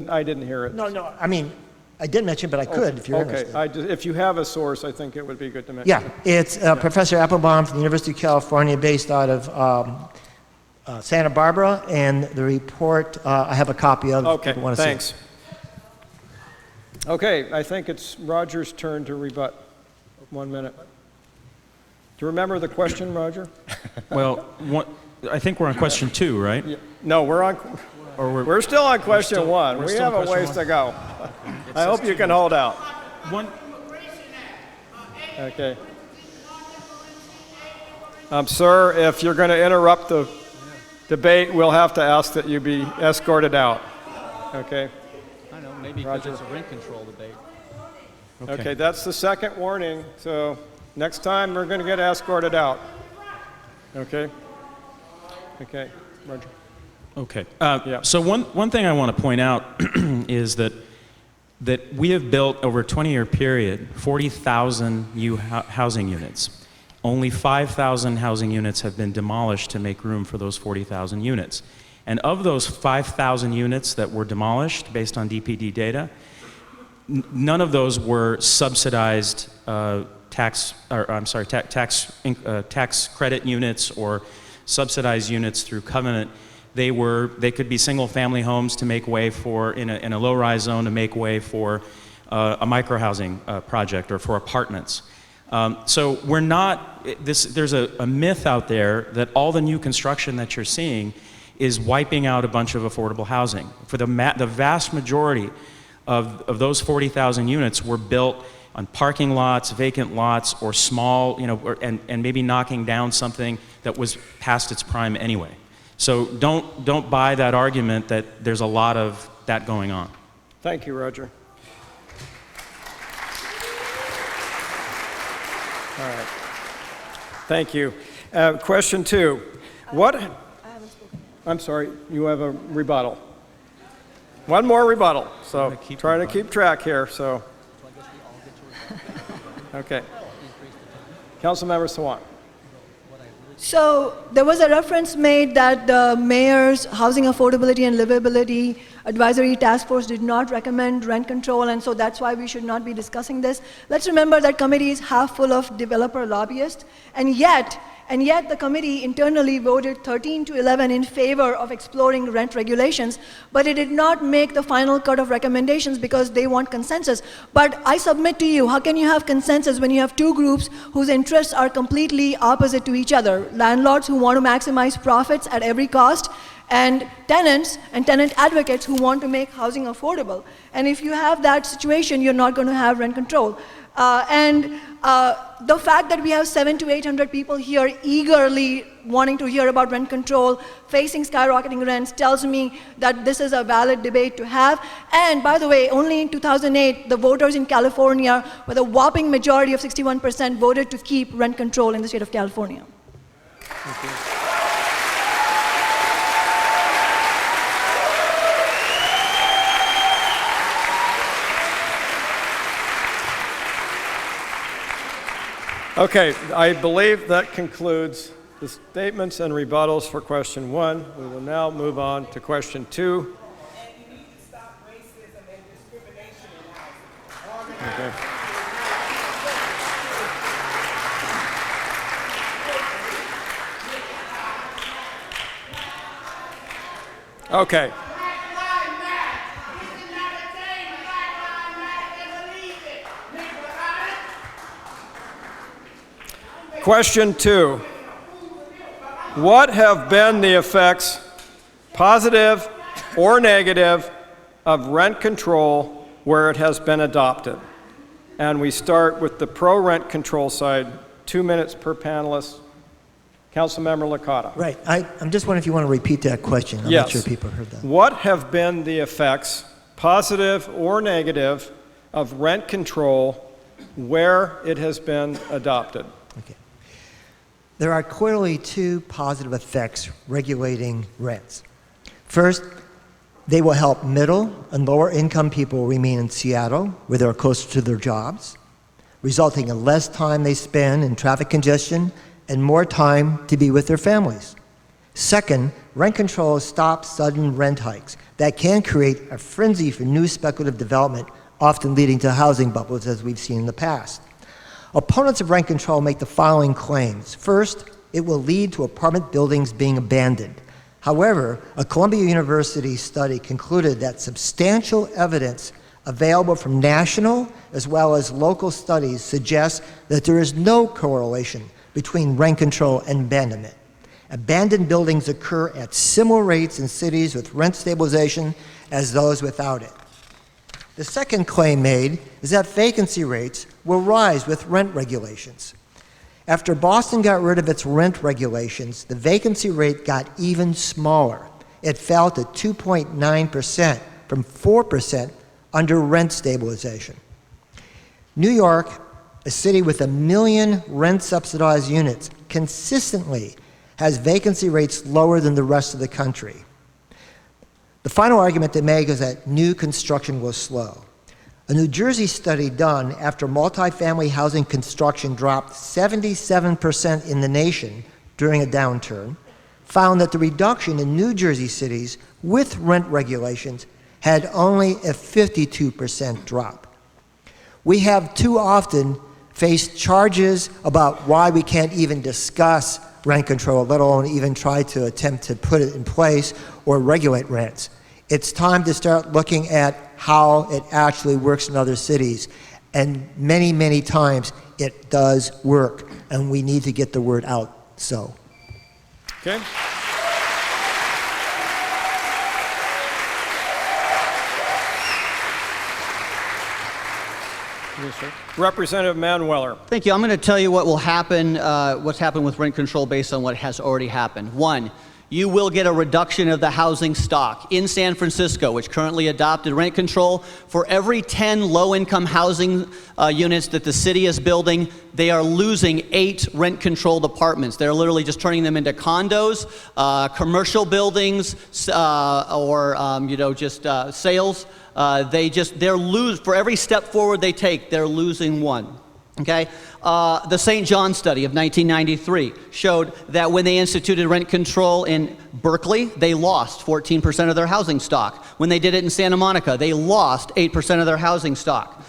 Speaker 1: I didn't hear it.
Speaker 3: No, I mean, I did mention, but I could if you're interested.
Speaker 1: Okay, if you have a source, I think it would be good to mention.
Speaker 3: Yeah, it's Professor Applebaum from the University of California, based out of Santa Barbara, and the report I have a copy of.
Speaker 1: Okay,
Speaker 3: if you want to
Speaker 1: thanks.
Speaker 3: see it.
Speaker 1: Okay, I think it's Roger's turn to rebut. 1 minute. Do you remember the question, Roger?
Speaker 4: Well, I think we're on question 2, right?
Speaker 1: Yeah. No, we're still on question 1. We have a ways to go. I hope you can hold out. Okay. Sir, if you're going to interrupt the debate, we'll have to ask that you be escorted out. Okay?
Speaker 5: I know, maybe because it's a rent control debate.
Speaker 1: Okay, that's the second warning, so next time we're going to get escorted out. Okay? Okay, Roger.
Speaker 4: Okay.
Speaker 1: Yeah.
Speaker 4: So one thing I want to point out is that we have built over a 20-year period 40,000 new housing units. Only 5,000 housing units have been demolished to make room for those 40,000 units. And of those 5,000 units that were demolished based on DPD data, none of those were subsidized tax credit units or subsidized units through covenant. They could be single-family homes to make way for, in a low-rise zone, to make way for a micro-housing project or for apartments. So we're not, there's a myth out there that all the new construction that you're seeing is wiping out a bunch of affordable housing. For the vast majority of those 40,000 units were built on parking lots, vacant lots, or small, and maybe knocking down something that was past its prime anyway. So don't buy that argument that there's a lot of that going on.
Speaker 1: Thank you, Roger. All right. Thank you. Question 2. What? I'm sorry, you have a rebuttal. One more rebuttal. So trying to keep track here. So. Okay. Councilmember Sawant.
Speaker 6: So there was a reference made that the mayor's housing affordability and livability advisory task force did not recommend rent control, and so that's why we should not be discussing this. Let's remember that committee is half full of developer lobbyists, and yet the committee internally voted 13 to 11 in favor of exploring rent regulations, but it did not make the final cut of recommendations because they want consensus. But I submit to you, how can you have consensus when you have two groups whose interests are completely opposite to each other? Landlords who want to maximize profits at every cost, and tenants and tenant advocates who want to make housing affordable. And if you have that situation, you're not going to have rent control. The fact that we have 700 to 800 people here eagerly wanting to hear about rent control, facing skyrocketing rents, tells me that this is a valid debate to have. And by the way, only in 2008, the voters in California, with a whopping majority of 61%, voted to keep rent control in the state of California.
Speaker 1: Thank you. Okay, I believe that concludes the statements and rebuttals for question 1. We will now move on to question 2.
Speaker 7: And you need to stop racism and discrimination in housing.
Speaker 1: Okay. Question 2. What have been the effects, positive or negative, of rent control where it has been adopted? And we start with the pro-rent control side. 2 minutes per panelist. Councilmember Licata.
Speaker 3: Right. I'm just wondering if you want to repeat that question. I'm not sure people heard that.
Speaker 1: What have been the effects, positive or negative, of rent control where it has been adopted?
Speaker 3: Okay. There are clearly two positive effects regulating rents. First, they will help middle and lower income people remain in Seattle, where they're closer to their jobs, resulting in less time they spend in traffic congestion and more time to be with their families. Second, rent control stops sudden rent hikes that can create a frenzy for new speculative development, often leading to housing bubbles, as we've seen in the past. Opponents of rent control make the following claims. First, it will lead to apartment buildings being abandoned. However, a Columbia University study concluded that substantial evidence available from national as well as local studies suggests that there is no correlation between rent control and abandonment. Abandoned buildings occur at similar rates in cities with rent stabilization as those without it. The second claim made is that vacancy rates will rise with rent regulations. After Boston got rid of its rent regulations, the vacancy rate got even smaller. It fell to 2.9% from 4% under rent stabilization. New York, a city with 1 million rent-subsidized units, consistently has vacancy rates lower than the rest of the country. The final argument they make is that new construction will slow. A New Jersey study done after multifamily housing construction dropped 77% in the nation during a downturn found that the reduction in New Jersey cities with rent regulations had only a 52% drop. We have too often faced charges about why we can't even discuss rent control, let alone even try to attempt to put it in place or regulate rents. It's time to start looking at how it actually works in other cities. And many, many times it does work, and we need to get the word out. So.
Speaker 1: Okay. Representative Manweller.
Speaker 5: Thank you. I'm going to tell you what will happen, what's happened with rent control based on what has already happened. One, you will get a reduction of the housing stock. In San Francisco, which currently adopted rent control, for every 10 low-income housing units that the city is building, they are losing 8 rent-controlled apartments. They're literally just turning them into condos, commercial buildings, or sales. They're for every step forward they take, they're losing one. Okay? The St. John study of 1993 showed that when they instituted rent control in Berkeley, they lost 14% of their housing stock. When they did it in Santa Monica, they lost 8% of their housing stock.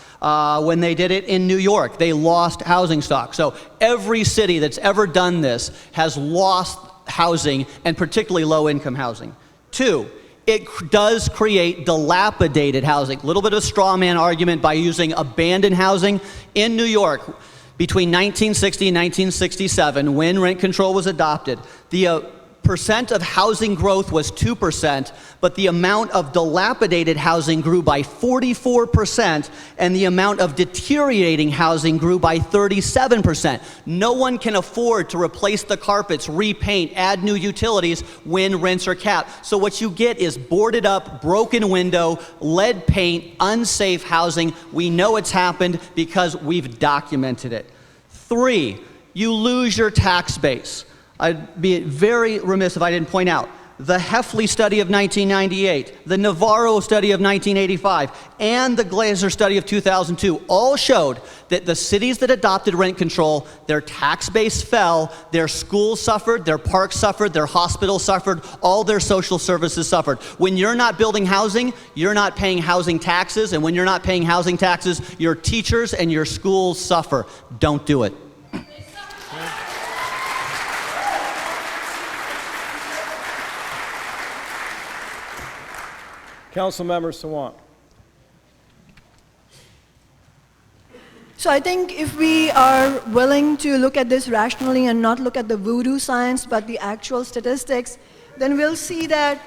Speaker 5: When they did it in New York, they lost housing stock. So every city that's ever done this has lost housing, and particularly low-income housing. 2, it does create dilapidated housing. A little bit of a straw man argument by using abandoned housing. In New York, between 1960 and 1967, when rent control was adopted, the percent of housing growth was 2%, but the amount of dilapidated housing grew by 44%, and the amount of deteriorating housing grew by 37%. No one can afford to replace the carpets, repaint, add new utilities when rents are capped. So what you get is boarded up, broken window, lead paint, unsafe housing. We know it's happened because we've documented it. 3, you lose your tax base. I'd be very remiss if I didn't point out the Heffley study of 1998, the Navarro study of 1985, and the Glazer study of 2002 all showed that the cities that adopted rent control, their tax base fell, their schools suffered, their parks suffered, their hospitals suffered, all their social services suffered. When you're not building housing, you're not paying housing taxes, and when you're not paying housing taxes, your teachers and your schools suffer. Don't do it.
Speaker 1: Councilmember Sawant.
Speaker 6: So I think if we are willing to look at this rationally and not look at the voodoo science but the actual statistics, then we'll see that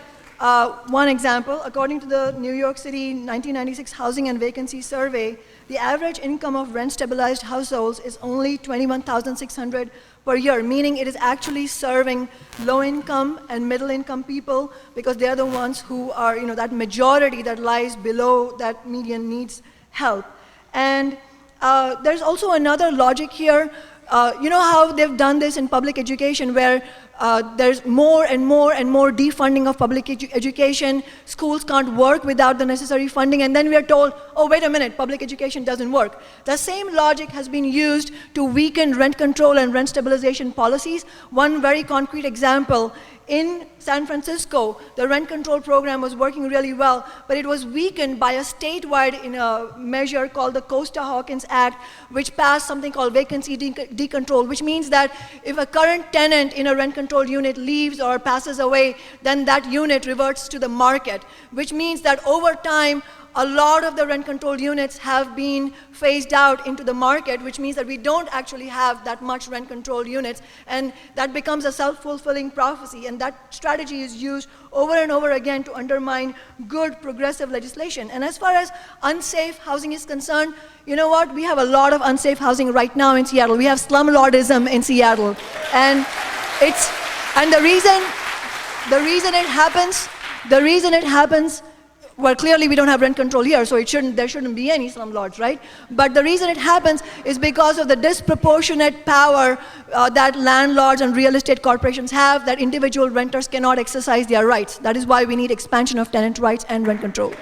Speaker 6: one example, according to the New York City 1996 Housing and Vacancy Survey, the average income of rent-stabilized households is only $21,600 per year, meaning it is actually serving low-income and middle-income people because they're the ones who are, that majority that lies below that median needs help. And there's also another logic here. You know how they've done this in public education where there's more and more and more defunding of public education. Schools can't work without the necessary funding, and then we are told, oh, wait a minute, public education doesn't work. The same logic has been used to weaken rent control and rent stabilization policies. One very concrete example, in San Francisco, the rent control program was working really well, but it was weakened by a statewide measure called the Costa-Hawkins Act, which passed something called vacancy decontrol, which means that if a current tenant in a rent control unit leaves or passes away, then that unit reverts to the market, which means that over time, a lot of the rent control units have been phased out into the market, which means that we don't actually have that much rent control units, and that becomes a self-fulfilling prophecy, and that strategy is used over and over again to undermine good progressive legislation. And as far as unsafe housing is concerned, you know what? We have a lot of unsafe housing right now in Seattle. We have slumlordism in Seattle, and the reason it happens. Well, clearly we don't have rent control here, so there shouldn't be any slumlords, right? But the reason it happens is because of the disproportionate power that landlords and real estate corporations have, that individual renters cannot exercise their rights. That is why we need expansion of tenant rights and rent control.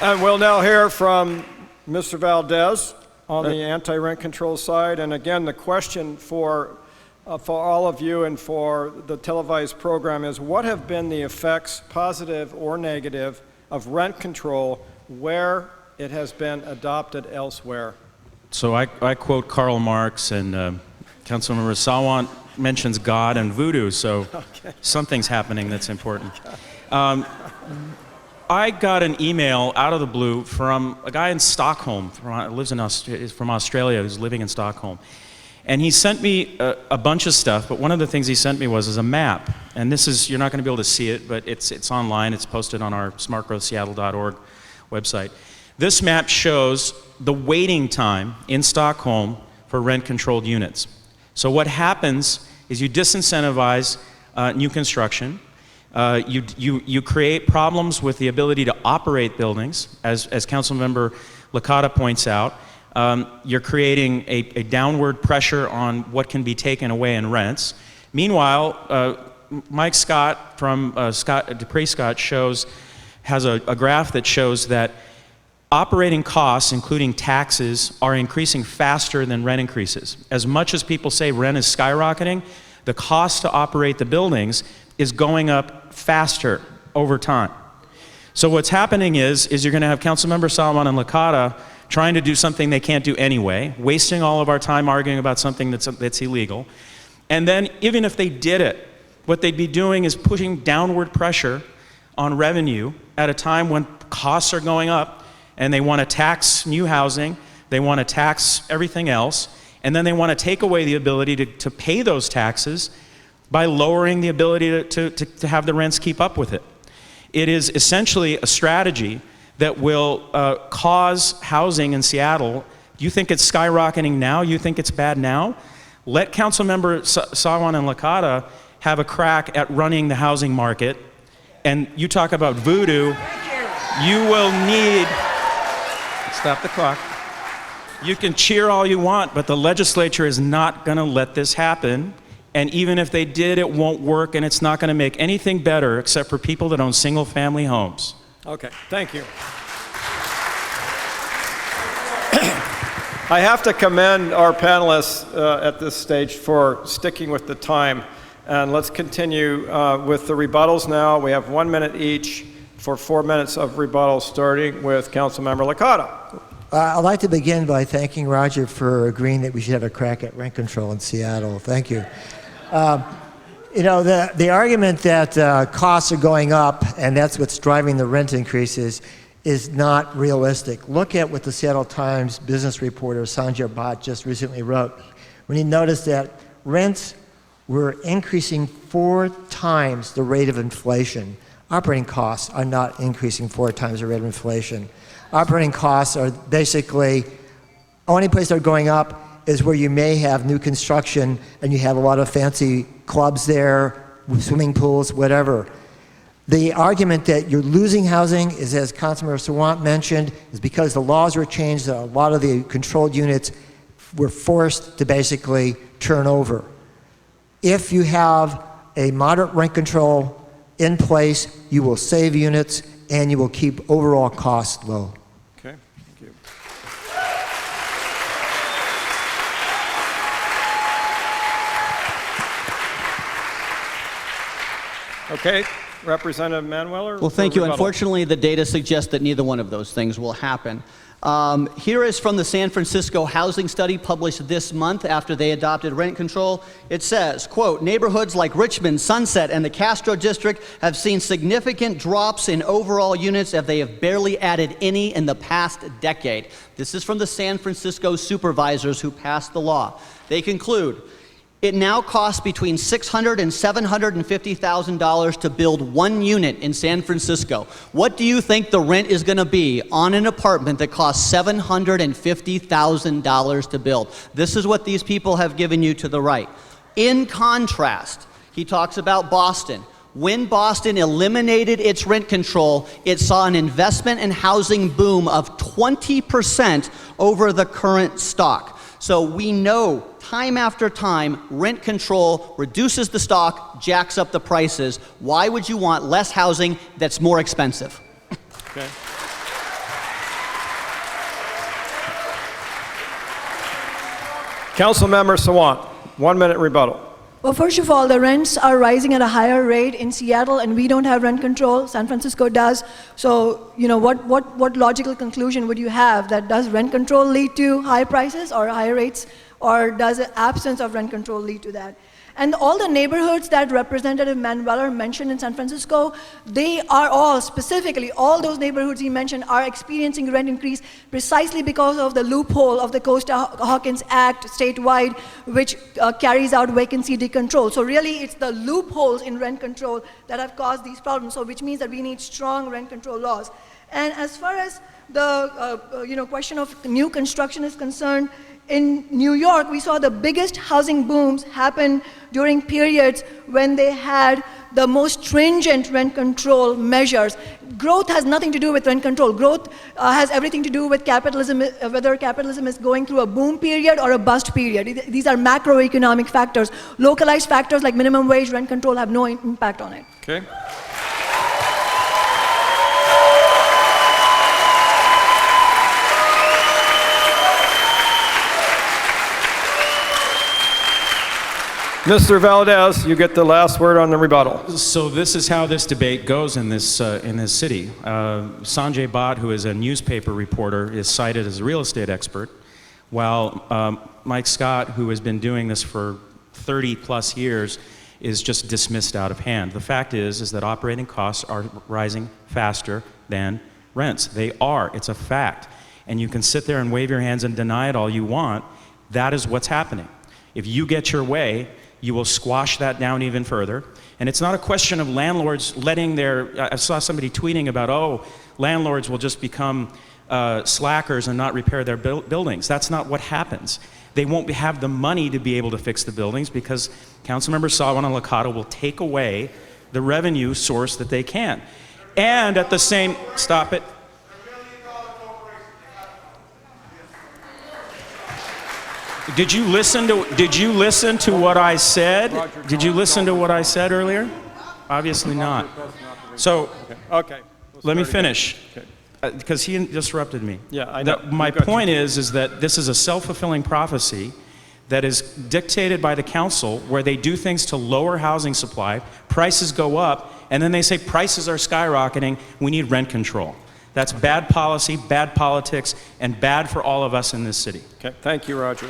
Speaker 1: And we'll now hear from Mr. Valdez on the anti-rent control side. And again, the question for all of you and for the televised program is, what have been the effects, positive or negative, of rent control where it has been adopted elsewhere?
Speaker 4: So I quote Karl Marx, and Councilmember Sawant mentions God and voodoo, so something's happening that's important. I got an email out of the blue from a guy in Stockholm, from Australia, who's living in Stockholm. And he sent me a bunch of stuff, but one of the things he sent me was a map. And this is, you're not going to be able to see it, but it's online. It's posted on our smartgrowthseattle.org website. This map shows the waiting time in Stockholm for rent-controlled units. So what happens is you disincentivize new construction. You create problems with the ability to operate buildings, as Councilmember Licata points out. you're creating a downward pressure on what can be taken away in rents. Meanwhile, Mike Scott from Dupree Scott has a graph that shows that operating costs, including taxes, are increasing faster than rent increases. As much as people say rent is skyrocketing, the cost to operate the buildings is going up faster over time. So what's happening is you're going to have Councilmember Sawant and Licata trying to do something they can't do anyway, wasting all of our time arguing about something that's illegal. And then even if they did it, what they'd be doing is pushing downward pressure on revenue at a time when costs are going up, and they want to tax new housing, they want to tax everything else, and then they want to take away the ability to pay those taxes by lowering the ability to have the rents keep up with it. It is essentially a strategy that will cause housing in Seattle. You think it's skyrocketing now? You think it's bad now? Let Councilmember Sawant and Licata have a crack at running the housing market. And you talk about voodoo, you will need, stop the clock. You can cheer all you want, but the legislature is not going to let this happen. And even if they did, it won't work, and it's not going to make anything better except for people that own single-family homes.
Speaker 1: Okay, thank you. I have to commend our panelists at this stage for sticking with the time. And let's continue with the rebuttals now. We have 1 minute each for 4 minutes of rebuttal, starting with Councilmember Licata.
Speaker 3: I'd like to begin by thanking Roger for agreeing that we should have a crack at rent control in Seattle. Thank you. You know, the argument that costs are going up and that's what's driving the rent increases is not realistic. Look at what the Seattle Times business reporter Sanjay Bhatt just recently wrote when he noticed that rents were increasing 4 times the rate of inflation. Operating costs are not increasing 4 times the rate of inflation. Operating costs are basically, only place they're going up is where you may have new construction and you have a lot of fancy clubs there, swimming pools, whatever. The argument that you're losing housing is, as Councilmember Sawant mentioned, is because the laws were changed, that a lot of the controlled units were forced to basically turn over. If you have a moderate rent control in place, you will save units and you will keep overall costs low.
Speaker 1: Okay, thank you. Okay, Representative Manweller.
Speaker 5: Well, thank you.
Speaker 1: rebuttal.
Speaker 5: Unfortunately, the data suggests that neither one of those things will happen. Here is from the San Francisco housing study published this month after they adopted rent control. It says, quote, neighborhoods like Richmond, Sunset, and the Castro District have seen significant drops in overall units as they have barely added any in the past decade. This is from the San Francisco supervisors who passed the law. They conclude, it now costs between $600,000 and $750,000 to build 1 unit in San Francisco. What do you think the rent is going to be on an apartment that costs $750,000 to build? This is what these people have given you to the right. In contrast, he talks about Boston. When Boston eliminated its rent control, it saw an investment and housing boom of 20% over the current stock. So we know time after time, rent control reduces the stock, jacks up the prices. Why would you want less housing that's more expensive?
Speaker 1: Okay. Councilmember Sawant, 1 minute rebuttal.
Speaker 6: Well, first of all, the rents are rising at a higher rate in Seattle, and we don't have rent control. San Francisco does. So, you know, what logical conclusion would you have? That does rent control lead to high prices or higher rates, or does the absence of rent control lead to that? And all the neighborhoods that Representative Manweller mentioned in San Francisco, they are all, specifically, all those neighborhoods he mentioned are experiencing rent increase precisely because of the loophole of the Costa-Hawkins Act statewide, which carries out vacancy decontrol. So really, it's the loopholes in rent control that have caused these problems, so which means that we need strong rent control laws. And as far as the question of new construction is concerned, in New York, we saw the biggest housing booms happen during periods when they had the most stringent rent control measures. Growth has nothing to do with rent control. Growth has everything to do with capitalism, whether capitalism is going through a boom period or a bust period. These are macroeconomic factors. Localized factors like minimum wage, rent control have no impact on it.
Speaker 1: Okay. Mr. Valdez, you get the last word on the rebuttal.
Speaker 4: So this is how this debate goes in this city. Sanjay Bhatt, who is a newspaper reporter, is cited as a real estate expert, while Mike Scott, who has been doing this for 30 plus years, is just dismissed out of hand. The fact is that operating costs are rising faster than rents. They are. It's a fact. And you can sit there and wave your hands and deny it all you want. That is what's happening. If you get your way, you will squash that down even further. And it's not a question of landlords letting I saw somebody tweeting about, oh, landlords will just become slackers and not repair their buildings. That's not what happens. They won't have the money to be able to fix the buildings because Councilmember Sawant and Licata will take away the revenue source that they can. And at the same, stop it. Did you listen to what I said? Did you listen to what I said earlier? Obviously not. So,
Speaker 1: Okay.
Speaker 4: let me finish, because he disrupted me.
Speaker 1: Yeah, I know.
Speaker 4: My point is that this is a self-fulfilling prophecy that is dictated by the council, where they do things to lower housing supply, prices go up, and then they say prices are skyrocketing, we need rent control. That's bad policy, bad politics, and bad for all of us in this city.
Speaker 1: Okay, thank you, Roger.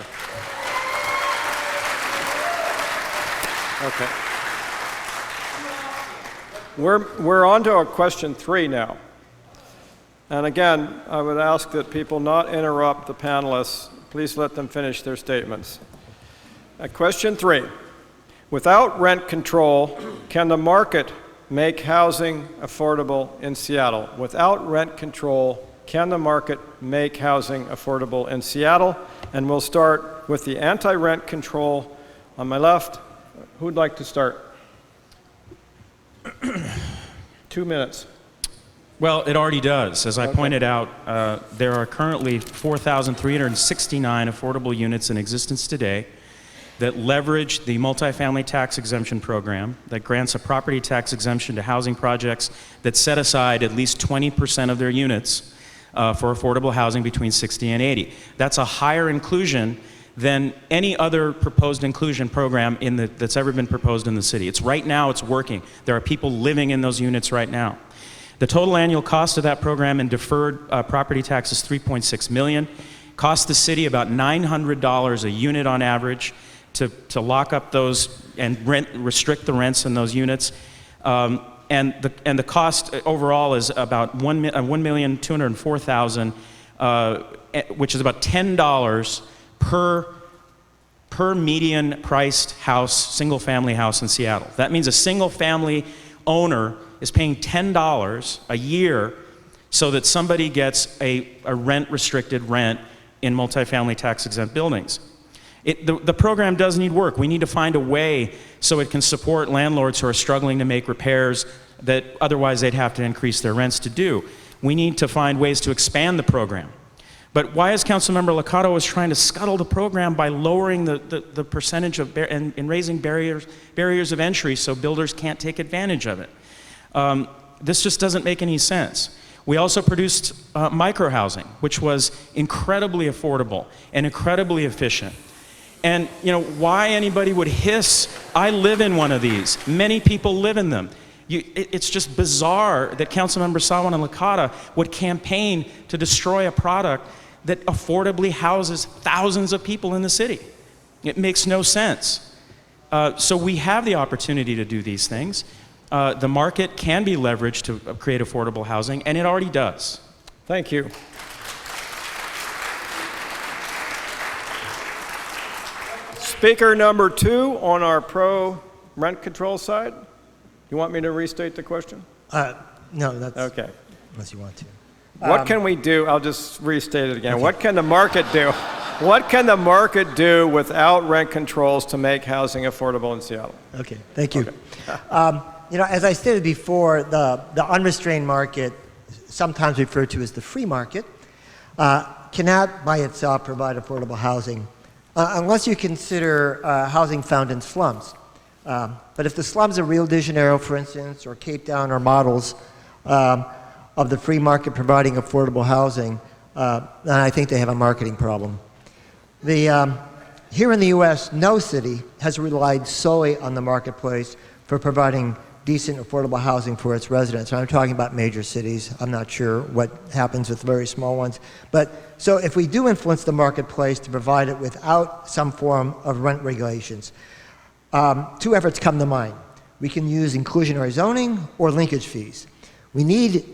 Speaker 1: Okay. We're on to question 3 now. And again, I would ask that people not interrupt the panelists. Please let them finish their statements. Question 3. Without rent control, can the market make housing affordable in Seattle? Without rent control, can the market make housing affordable in Seattle? And we'll start with the anti-rent control on my left. Who'd like to start? 2 minutes.
Speaker 4: Well, it already does. As I pointed out, there are currently 4,369 affordable units in existence today that leverage the multifamily tax exemption program that grants a property tax exemption to housing projects that set aside at least 20% of their units for affordable housing between 60 and 80. That's a higher inclusion than any other proposed inclusion program that's ever been proposed in the city. Right now, it's working. There are people living in those units right now. The total annual cost of that program in deferred property tax is $3.6 million. Costs the city about $900 a unit on average to lock up those and restrict the rents in those units. And the cost overall is about $1,204,000, which is about $10 per median priced house, single family house in Seattle. That means a single family owner is paying $10 a year so that somebody gets a rent-restricted rent in multifamily tax-exempt buildings. The program does need work. We need to find a way so it can support landlords who are struggling to make repairs that otherwise they'd have to increase their rents to do. We need to find ways to expand the program. But why is Councilmember Licata was trying to scuttle the program by lowering the percentage of and raising barriers of entry so builders can't take advantage of it? This just doesn't make any sense. We also produced microhousing, which was incredibly affordable and incredibly efficient. And why anybody would hiss, I live in one of these. Many people live in them. It's just bizarre that Councilmember Sawant and Licata would campaign to destroy a product that affordably houses thousands of people in the city. It makes no sense. So we have the opportunity to do these things. The market can be leveraged to create affordable housing, and it already does.
Speaker 1: Thank you. Speaker number 2 on our pro-rent control side. You want me to restate the question?
Speaker 3: No, that's
Speaker 1: Okay.
Speaker 3: unless you want to.
Speaker 1: What can we do? I'll just restate it again. Okay. What can the market do? What can the market do without rent controls to make housing affordable in Seattle?
Speaker 3: Okay, thank you.
Speaker 1: Okay.
Speaker 3: as I stated before, the unrestrained market, sometimes referred to as the free market, cannot by itself provide affordable housing unless you consider housing found in slums. But if the slums of Rio de Janeiro, for instance, or Cape Town are models of the free market providing affordable housing, then I think they have a marketing problem. Here in the U.S., no city has relied solely on the marketplace for providing decent, affordable housing for its residents. I'm talking about major cities. I'm not sure what happens with very small ones. But so if we do influence the marketplace to provide it without some form of rent regulations, two efforts come to mind. We can use inclusionary zoning or linkage fees. We need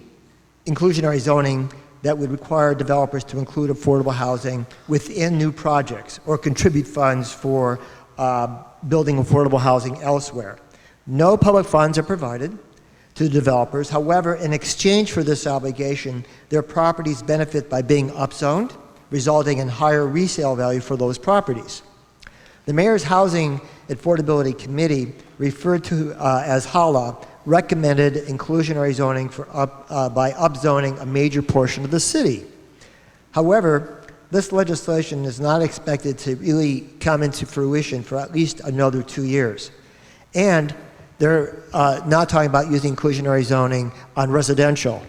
Speaker 3: inclusionary zoning that would require developers to include affordable housing within new projects or contribute funds for building affordable housing elsewhere. No public funds are provided to the developers. However, in exchange for this obligation, their properties benefit by being upzoned, resulting in higher resale value for those properties. The Mayor's Housing Affordability Committee, referred to as HALA, recommended inclusionary zoning by upzoning a major portion of the city. However, this legislation is not expected to really come into fruition for at least another 2 years. And they're not talking about using inclusionary zoning on residential,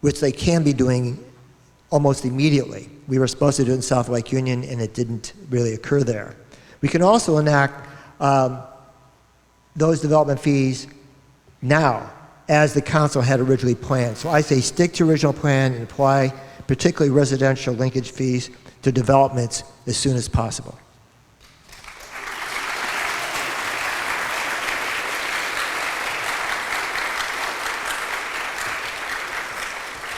Speaker 3: which they can be doing almost immediately. We were supposed to do it in South Lake Union, and it didn't really occur there. We can also enact those development fees now, as the council had originally planned. So I say stick to original plan and apply particularly residential linkage fees to developments as soon as possible.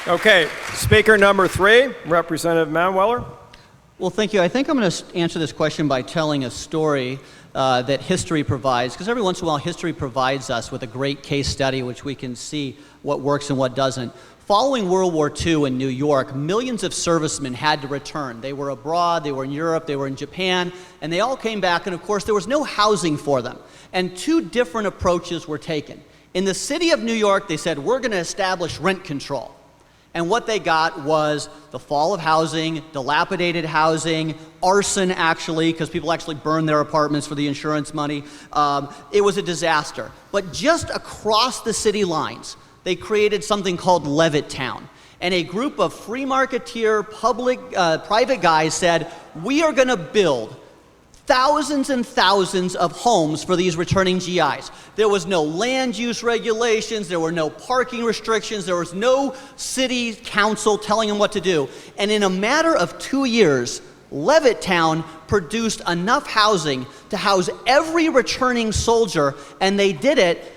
Speaker 1: Okay, speaker number 3, Representative Manweller.
Speaker 5: Well, thank you. I think I'm going to answer this question by telling a story that history provides, because every once in a while history provides us with a great case study which we can see what works and what doesn't. Following World War II in New York, millions of servicemen had to return. They were abroad, they were in Europe, they were in Japan, and they all came back, and of course there was no housing for them. And two different approaches were taken. In the city of New York, they said, we're going to establish rent control. And what they got was the fall of housing, dilapidated housing, arson actually, because people actually burned their apartments for the insurance money. It was a disaster. But just across the city lines, they created something called Levittown. And a group of free marketeer, private guys said, we are going to build thousands and thousands of homes for these returning GIs. There was no land use regulations, there were no parking restrictions, there was no city council telling them what to do. And in a matter of 2 years, Levittown produced enough housing to house every returning soldier, and they did it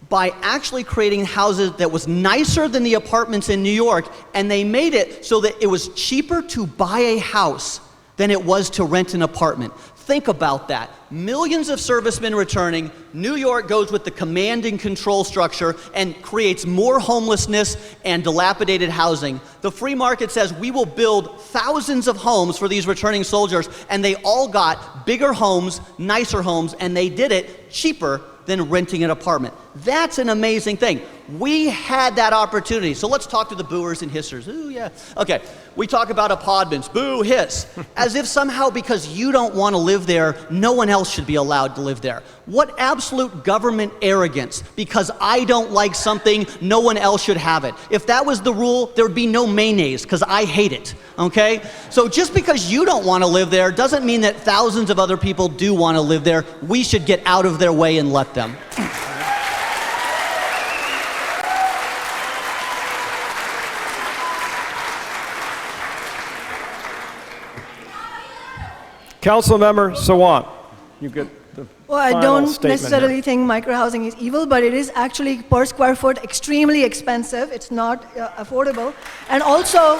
Speaker 5: by actually creating houses that was nicer than the apartments in New York, and they made it so that it was cheaper to buy a house than it was to rent an apartment. Think about that. Millions of servicemen returning. New York goes with the command and control structure and creates more homelessness and dilapidated housing. The free market says we will build thousands of homes for these returning soldiers, and they all got bigger homes, nicer homes, and they did it cheaper than renting an apartment. That's an amazing thing. We had that opportunity. So let's talk to the booers and hissers. Ooh, yeah. Okay, we talk about apartments. Boo, hiss. As if somehow because you don't want to live there, no one else should be allowed to live there. What absolute government arrogance. Because I don't like something, no one else should have it. If that was the rule, there would be no mayonnaise, because I hate it, okay? So just because you don't want to live there doesn't mean that thousands of other people do want to live there. We should get out of their way and let them.
Speaker 1: Councilmember Sawant, you get the
Speaker 6: Well, I
Speaker 1: final
Speaker 6: don't
Speaker 1: statement
Speaker 6: necessarily
Speaker 1: here.
Speaker 6: think microhousing is evil, but it is actually per square foot extremely expensive. It's not affordable. And also,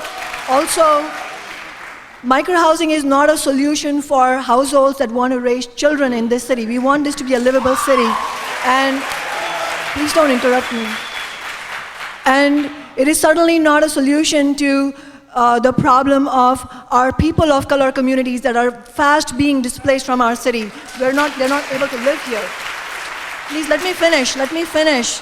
Speaker 6: microhousing is not a solution for households that want to raise children in this city. We want this to be a livable city. And please don't interrupt me. And it is certainly not a solution to the problem of our people of color communities that are fast being displaced from our city. They're not able to live here. Please let me finish. Let me finish.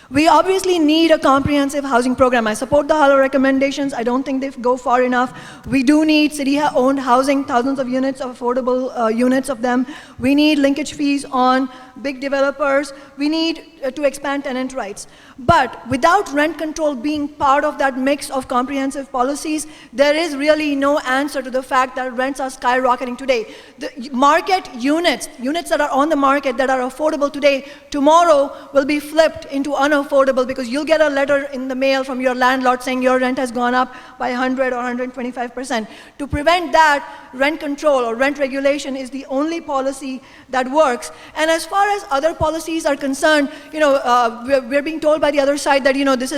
Speaker 6: We obviously need a comprehensive housing program. I support the hollow recommendations. I don't think they go far enough. We do need city-owned housing, thousands of units of affordable units of them. We need linkage fees on big developers. We need to expand tenant rights. But without rent control being part of that mix of comprehensive policies, there is really no answer to the fact that rents are skyrocketing today. The market units that are on the market that are affordable today, tomorrow will be flipped into unaffordable because you'll get a letter in the mail from your landlord saying your rent has gone up by 100 or 125%. To prevent that, rent control or rent regulation is the only policy that works. And as far as other policies are concerned, we're being told by the other side that this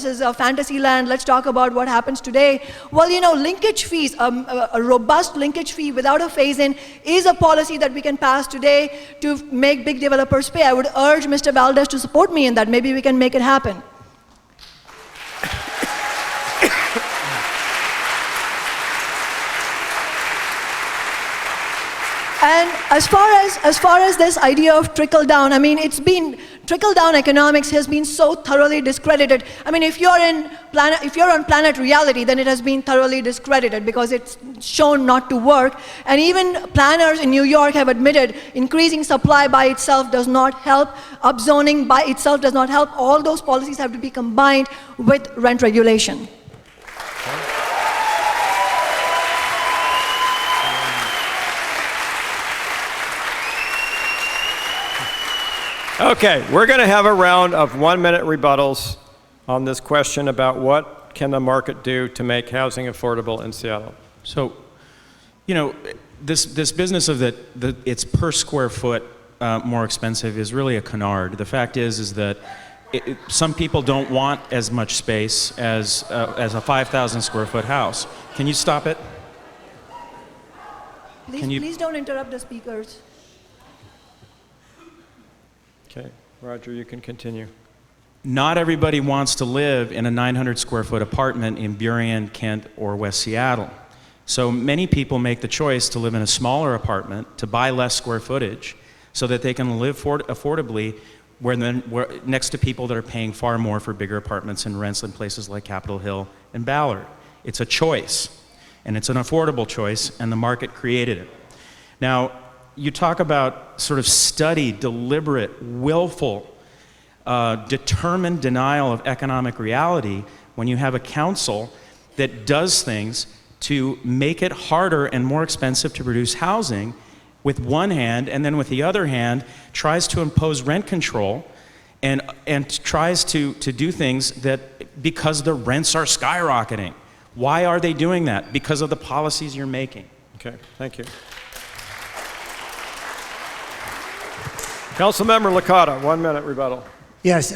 Speaker 6: is a fantasy land. Let's talk about what happens today. Well, linkage fees, a robust linkage fee without a phase-in is a policy that we can pass today to make big developers pay. I would urge Mr. Valdez to support me in that. Maybe we can make it happen. And as far as this idea of trickle down, I mean, trickle down economics has been so thoroughly discredited. I mean, if you're on planet reality, then it has been thoroughly discredited because it's shown not to work. And even planners in New York have admitted increasing supply by itself does not help. Upzoning by itself does not help. All those policies have to be combined with rent regulation.
Speaker 1: Okay, we're going to have a round of 1-minute rebuttals on this question about what can the market do to make housing affordable in Seattle.
Speaker 4: So, this business of it's per square foot more expensive is really a canard. The fact is that some people don't want as much space as a 5,000 square foot house. Can you stop it?
Speaker 6: Please don't interrupt the speakers.
Speaker 1: Okay, Roger, you can continue.
Speaker 4: Not everybody wants to live in a 900 square foot apartment in Burien, Kent, or West Seattle. So many people make the choice to live in a smaller apartment, to buy less square footage, so that they can live affordably next to people that are paying far more for bigger apartments and rents in places like Capitol Hill and Ballard. It's a choice, and it's an affordable choice, and the market created it. Now, you talk about sort of studied, deliberate, willful, determined denial of economic reality when you have a council that does things to make it harder and more expensive to produce housing with one hand, and then with the other hand tries to impose rent control and tries to do things that because the rents are skyrocketing. Why are they doing that? Because of the policies you're making.
Speaker 1: Okay, thank you. Councilmember Licata, 1-minute rebuttal.
Speaker 3: Yes,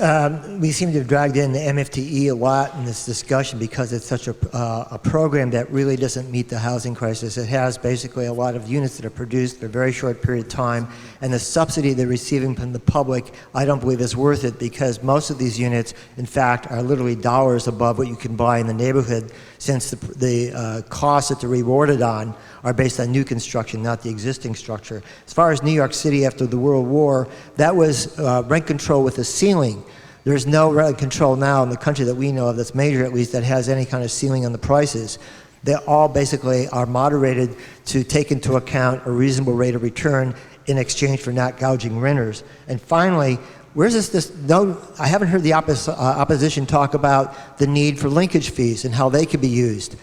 Speaker 3: we seem to have dragged in the MFTE a lot in this discussion because it's such a program that really doesn't meet the housing crisis. It has basically a lot of units that are produced for a very short period of time, and the subsidy they're receiving from the public, I don't believe is worth it because most of these units, in fact, are literally dollars above what you can buy in the neighborhood since the costs that they're rewarded on are based on new construction, not the existing structure. As far as New York City after the World War, that was rent control with a ceiling. There's no rent control now in the country that we know of, that's major at least, that has any kind of ceiling on the prices. They all basically are moderated to take into account a reasonable rate of return in exchange for not gouging renters. And finally, where's this no, I haven't heard the opposition talk about the need for linkage fees and how they could be used.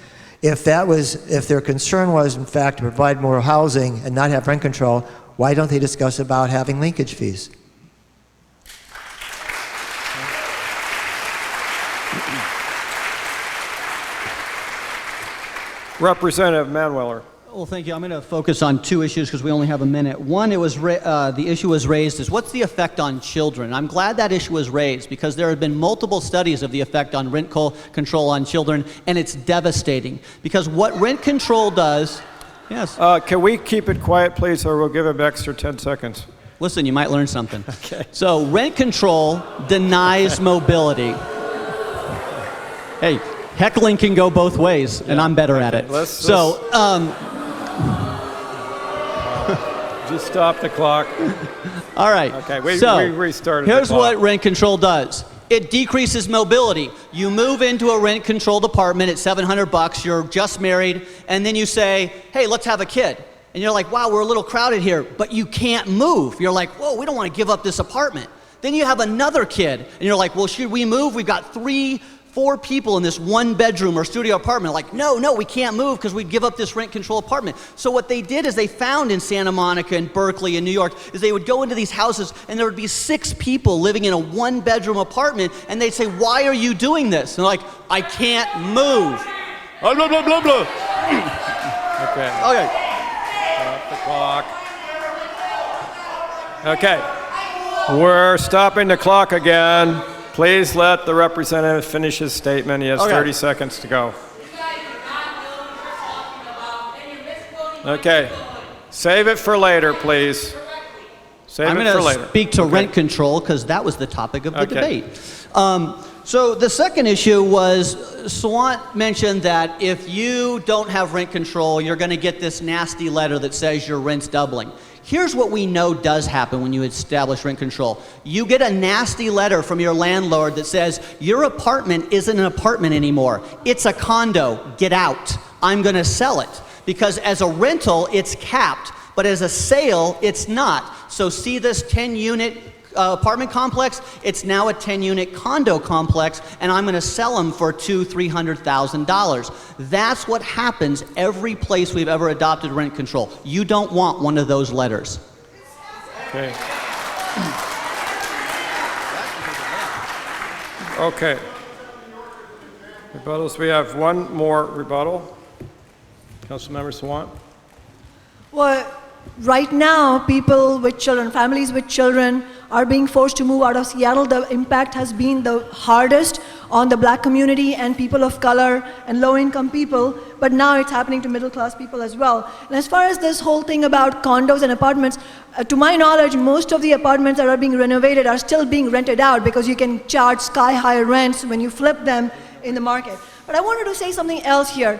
Speaker 3: If their concern was, in fact, to provide more housing and not have rent control, why don't they discuss about having linkage fees?
Speaker 1: Representative Manweller.
Speaker 5: Well, thank you. I'm going to focus on two issues because we only have a minute. One, the issue was raised is what's the effect on children? I'm glad that issue was raised because there have been multiple studies of the effect on rent control on children, and it's devastating. Because what rent control does, yes.
Speaker 1: Can we keep it quiet, please, or we'll give him extra 10 seconds.
Speaker 5: Listen, you might learn something.
Speaker 1: Okay.
Speaker 5: So rent control denies mobility. Hey, heckling can go both ways, and I'm better at it.
Speaker 1: you stop the clock?
Speaker 5: All right.
Speaker 1: Okay, we restarted the
Speaker 5: Here's
Speaker 1: clock.
Speaker 5: what rent control does. It decreases mobility. You move into a rent-controlled apartment at $700, you're just married, and then you say, hey, let's have a kid. And you're like, wow, we're a little crowded here, but you can't move. You're like, whoa, we don't want to give up this apartment. Then you have another kid, and you're like, well, should we move? We've got 4 people in this 1-bedroom or studio apartment. Like, no, we can't move because we'd give up this rent-control apartment. So what they did is they found in Santa Monica and Berkeley and New York is they would go into these houses and there would be 6 people living in a 1-bedroom apartment, and they'd say, why are you doing this? And they're like, I can't move. Blah, blah, blah, blah, blah.
Speaker 1: Okay.
Speaker 5: Okay.
Speaker 1: Stop the clock. Okay. We're stopping the clock again. Please let the representative finish his statement. He has 30 seconds to go. Okay. Save it for later, please.
Speaker 5: I'm going to speak to rent control because that was the topic of the debate. So the second issue was, Sawant mentioned that if you don't have rent control, you're going to get this nasty letter that says your rent's doubling. Here's what we know does happen when you establish rent control. You get a nasty letter from your landlord that says, your apartment isn't an apartment anymore. It's a condo. Get out. I'm going to sell it. Because as a rental, it's capped, but as a sale, it's not. So see this 10-unit apartment complex? It's now a 10-unit condo complex, and I'm going to sell them for $200,000-$300,000. That's what happens every place we've ever adopted rent control. You don't want one of those letters.
Speaker 1: Okay. Okay. Rebuttals. We have one more rebuttal. Councilmember Sawant.
Speaker 6: Well, right now, people with children, families with children, are being forced to move out of Seattle. The impact has been the hardest on the black community and people of color and low-income people, but now it's happening to middle-class people as well. And as far as this whole thing about condos and apartments, to my knowledge, most of the apartments that are being renovated are still being rented out because you can charge sky-high rents when you flip them in the market. But I wanted to say something else here.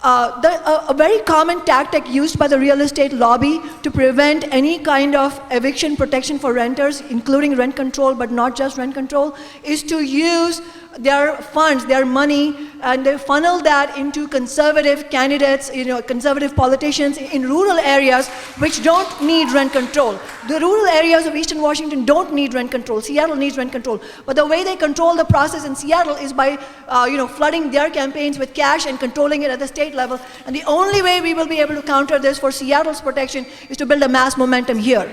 Speaker 6: A very common tactic used by the real estate lobby to prevent any kind of eviction protection for renters, including rent control, but not just rent control, is to use their funds, their money, and they funnel that into conservative candidates, conservative politicians in rural areas which don't need rent control. The rural areas of Eastern Washington don't need rent control. Seattle needs rent control. But the way they control the process in Seattle is by flooding their campaigns with cash and controlling it at the state level. And the only way we will be able to counter this for Seattle's protection is to build a mass momentum here.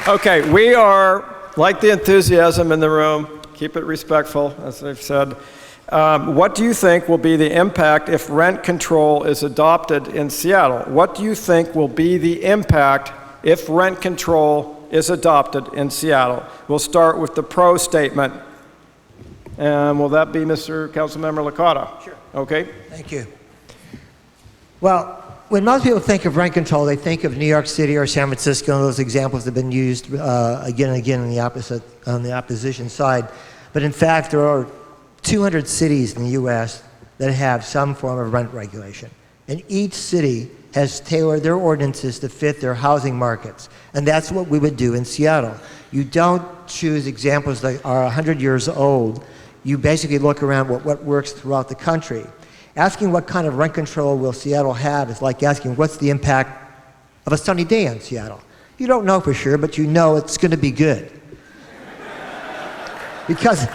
Speaker 1: Okay, we are, like the enthusiasm in the room, keep it respectful, as I've said. What do you think will be the impact if rent control is adopted in Seattle? What do you think will be the impact if rent control is adopted in Seattle? We'll start with the pro statement. And will that be Mr. Councilmember Licata?
Speaker 3: Sure.
Speaker 1: Okay.
Speaker 3: Thank you. Well, when most people think of rent control, they think of New York City or San Francisco, and those examples have been used again and again on the opposition side. But in fact, there are 200 cities in the U.S. that have some form of rent regulation. And each city has tailored their ordinances to fit their housing markets. And that's what we would do in Seattle. You don't choose examples that are 100 years old. You basically look around what works throughout the country. Asking what kind of rent control will Seattle have is like asking what's the impact of a sunny day in Seattle. You don't know for sure, but you know it's going to be good. Because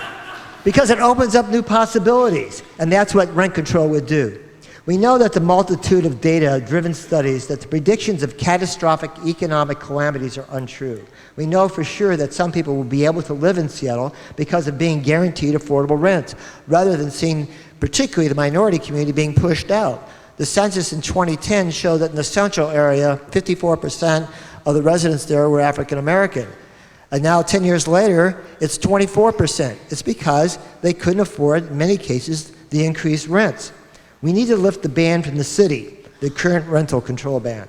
Speaker 3: it opens up new possibilities, and that's what rent control would do. We know that the multitude of data-driven studies that the predictions of catastrophic economic calamities are untrue. We know for sure that some people will be able to live in Seattle because of being guaranteed affordable rent, rather than seeing particularly the minority community being pushed out. The census in 2010 showed that in the central area, 54% of the residents there were African American. And now 10 years later, it's 24%. It's because they couldn't afford, in many cases, the increased rents. We need to lift the ban from the city, the current rental control ban.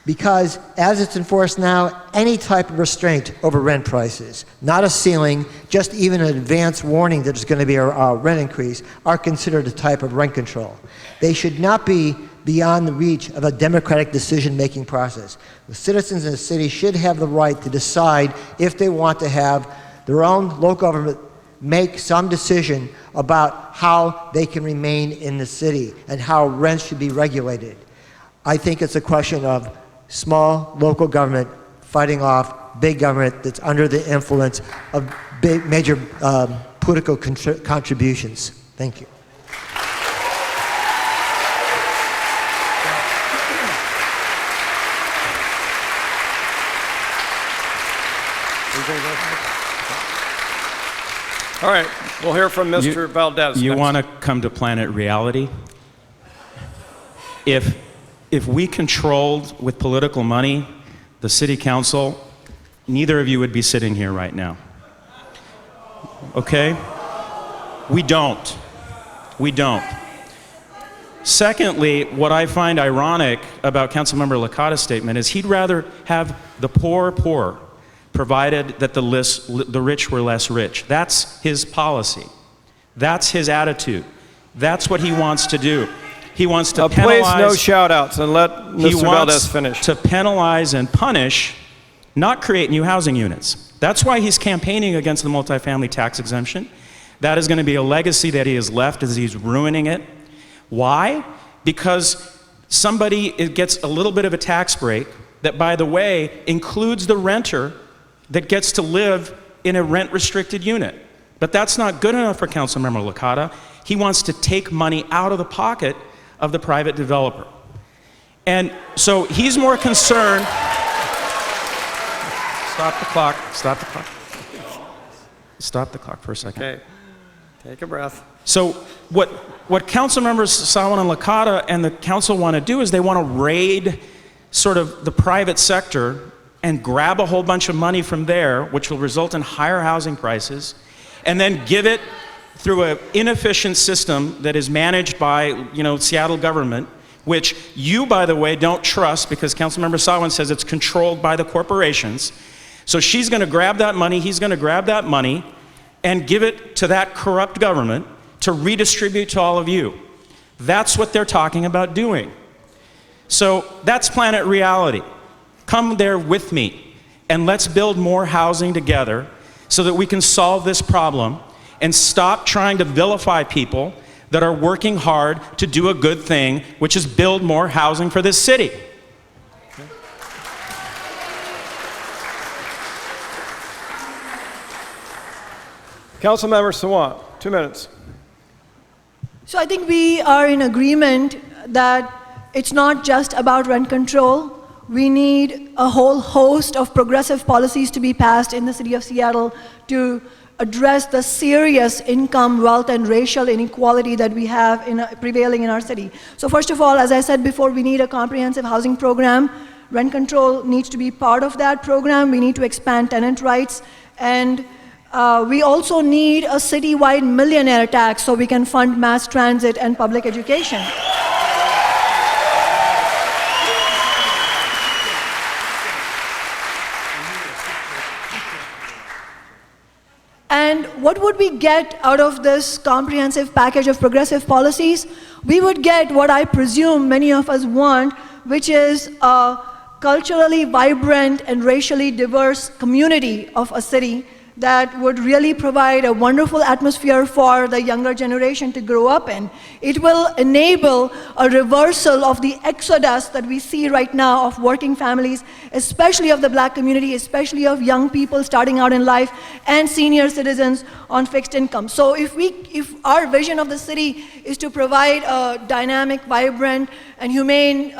Speaker 3: Because as it's enforced now, any type of restraint over rent prices, not a ceiling, just even an advance warning that there's going to be a rent increase, are considered a type of rent control. They should not be beyond the reach of a democratic decision-making process. The citizens in the city should have the right to decide if they want to have their own local government make some decision about how they can remain in the city and how rents should be regulated. I think it's a question of small local government fighting off big government that's under the influence of big major political contributions. Thank you.
Speaker 1: All right, we'll hear from Mr. Valdez.
Speaker 4: You
Speaker 1: next.
Speaker 4: want to come to planet reality? If we controlled with political money the city council, neither of you would be sitting here right now. Okay? We don't. We don't. Secondly, what I find ironic about Councilmember Licata's statement is he'd rather have the poor poor, provided that the rich were less rich. That's his policy. That's his attitude. That's what he wants to do. He wants to penalize.
Speaker 1: Please, no shout-outs, and let Mr. Valdez finish.
Speaker 4: He wants to penalize and punish, not create new housing units. That's why he's campaigning against the multifamily tax exemption. That is going to be a legacy that he has left as he's ruining it. Why? Because somebody gets a little bit of a tax break that, by the way, includes the renter that gets to live in a rent-restricted unit. But that's not good enough for Councilmember Licata. He wants to take money out of the pocket of the private developer. And so he's more concerned. Stop the clock. Stop the clock. Stop the clock for a second.
Speaker 1: Okay, take a breath.
Speaker 4: So what Councilmembers Sawant and Licata and the council want to do is they want to raid sort of the private sector and grab a whole bunch of money from there, which will result in higher housing prices, and then give it through an inefficient system that is managed by, Seattle government, which you, by the way, don't trust because Councilmember Sawant says it's controlled by the corporations. So she's going to grab that money, he's going to grab that money, and give it to that corrupt government to redistribute to all of you. That's what they're talking about doing. So that's planet reality. Come there with me, and let's build more housing together so that we can solve this problem and stop trying to vilify people that are working hard to do a good thing, which is build more housing for this city.
Speaker 1: Councilmember Sawant, 2 minutes.
Speaker 6: So I think we are in agreement that it's not just about rent control. We need a whole host of progressive policies to be passed in the city of Seattle to address the serious income, wealth, and racial inequality that we have prevailing in our city. So first of all, as I said before, we need a comprehensive housing program. Rent control needs to be part of that program. We need to expand tenant rights. And we also need a citywide millionaire tax so we can fund mass transit and public education. And what would we get out of this comprehensive package of progressive policies? We would get what I presume many of us want, which is a culturally vibrant and racially diverse community of a city that would really provide a wonderful atmosphere for the younger generation to grow up in. It will enable a reversal of the exodus that we see right now of working families, especially of the Black community, especially of young people starting out in life, and senior citizens on fixed income. So if our vision of the city is to provide a dynamic, vibrant, and humane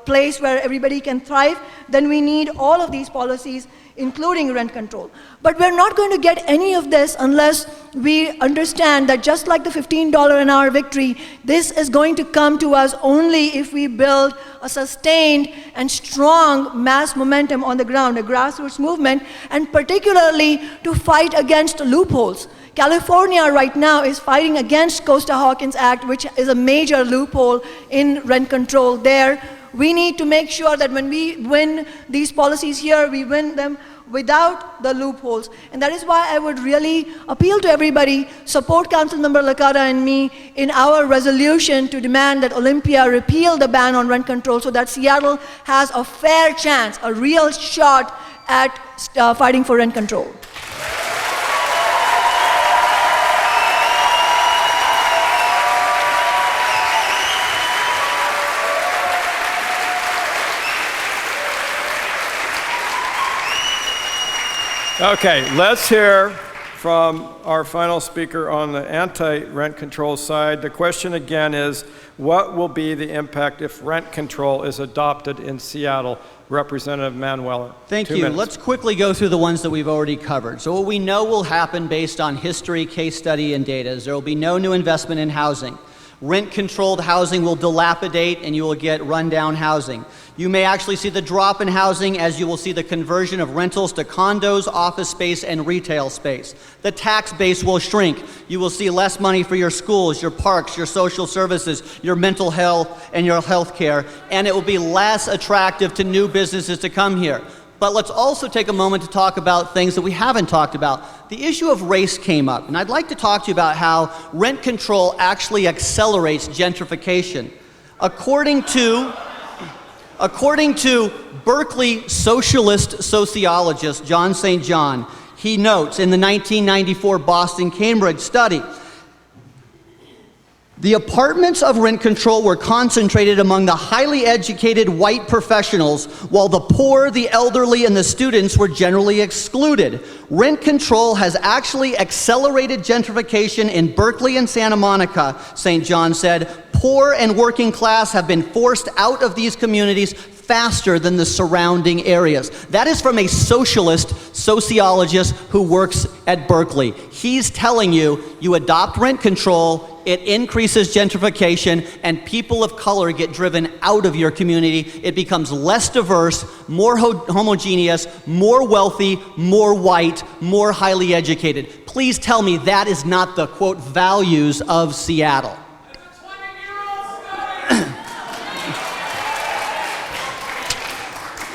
Speaker 6: place where everybody can thrive, then we need all of these policies, including rent control. But we're not going to get any of this unless we understand that just like the $15 an hour victory, this is going to come to us only if we build a sustained and strong mass momentum on the ground, a grassroots movement, and particularly to fight against loopholes. California right now is fighting against Costa-Hawkins Act, which is a major loophole in rent control there. We need to make sure that when we win these policies here, we win them without the loopholes. And that is why I would really appeal to everybody, support Councilmember Licata and me in our resolution to demand that Olympia repeal the ban on rent control so that Seattle has a fair chance, a real shot at fighting for rent control.
Speaker 1: Okay, let's hear from our final speaker on the anti-rent control side. The question again is, what will be the impact if rent control is adopted in Seattle? Representative Manweller.
Speaker 5: Thank
Speaker 1: 2
Speaker 5: you.
Speaker 1: minutes.
Speaker 5: Let's quickly go through the ones that we've already covered. So what we know will happen based on history, case study, and data is there will be no new investment in housing. Rent-controlled housing will dilapidate and you will get rundown housing. You may actually see the drop in housing as you will see the conversion of rentals to condos, office space, and retail space. The tax base will shrink. You will see less money for your schools, your parks, your social services, your mental health, and your health care, and it will be less attractive to new businesses to come here. But let's also take a moment to talk about things that we haven't talked about. The issue of race came up, and I'd like to talk to you about how rent control actually accelerates gentrification. According to Berkeley socialist sociologist John St. John, he notes in the 1994 Boston-Cambridge study, the apartments of rent control were concentrated among the highly educated white professionals, while the poor, the elderly, and the students were generally excluded. Rent control has actually accelerated gentrification in Berkeley and Santa Monica, St. John said. Poor and working class have been forced out of these communities faster than the surrounding areas. That is from a socialist sociologist who works at Berkeley. He's telling you, you adopt rent control, it increases gentrification, and people of color get driven out of your community. It becomes less diverse, more homogeneous, more wealthy, more white, more highly educated. Please tell me that is not the, quote, values of Seattle.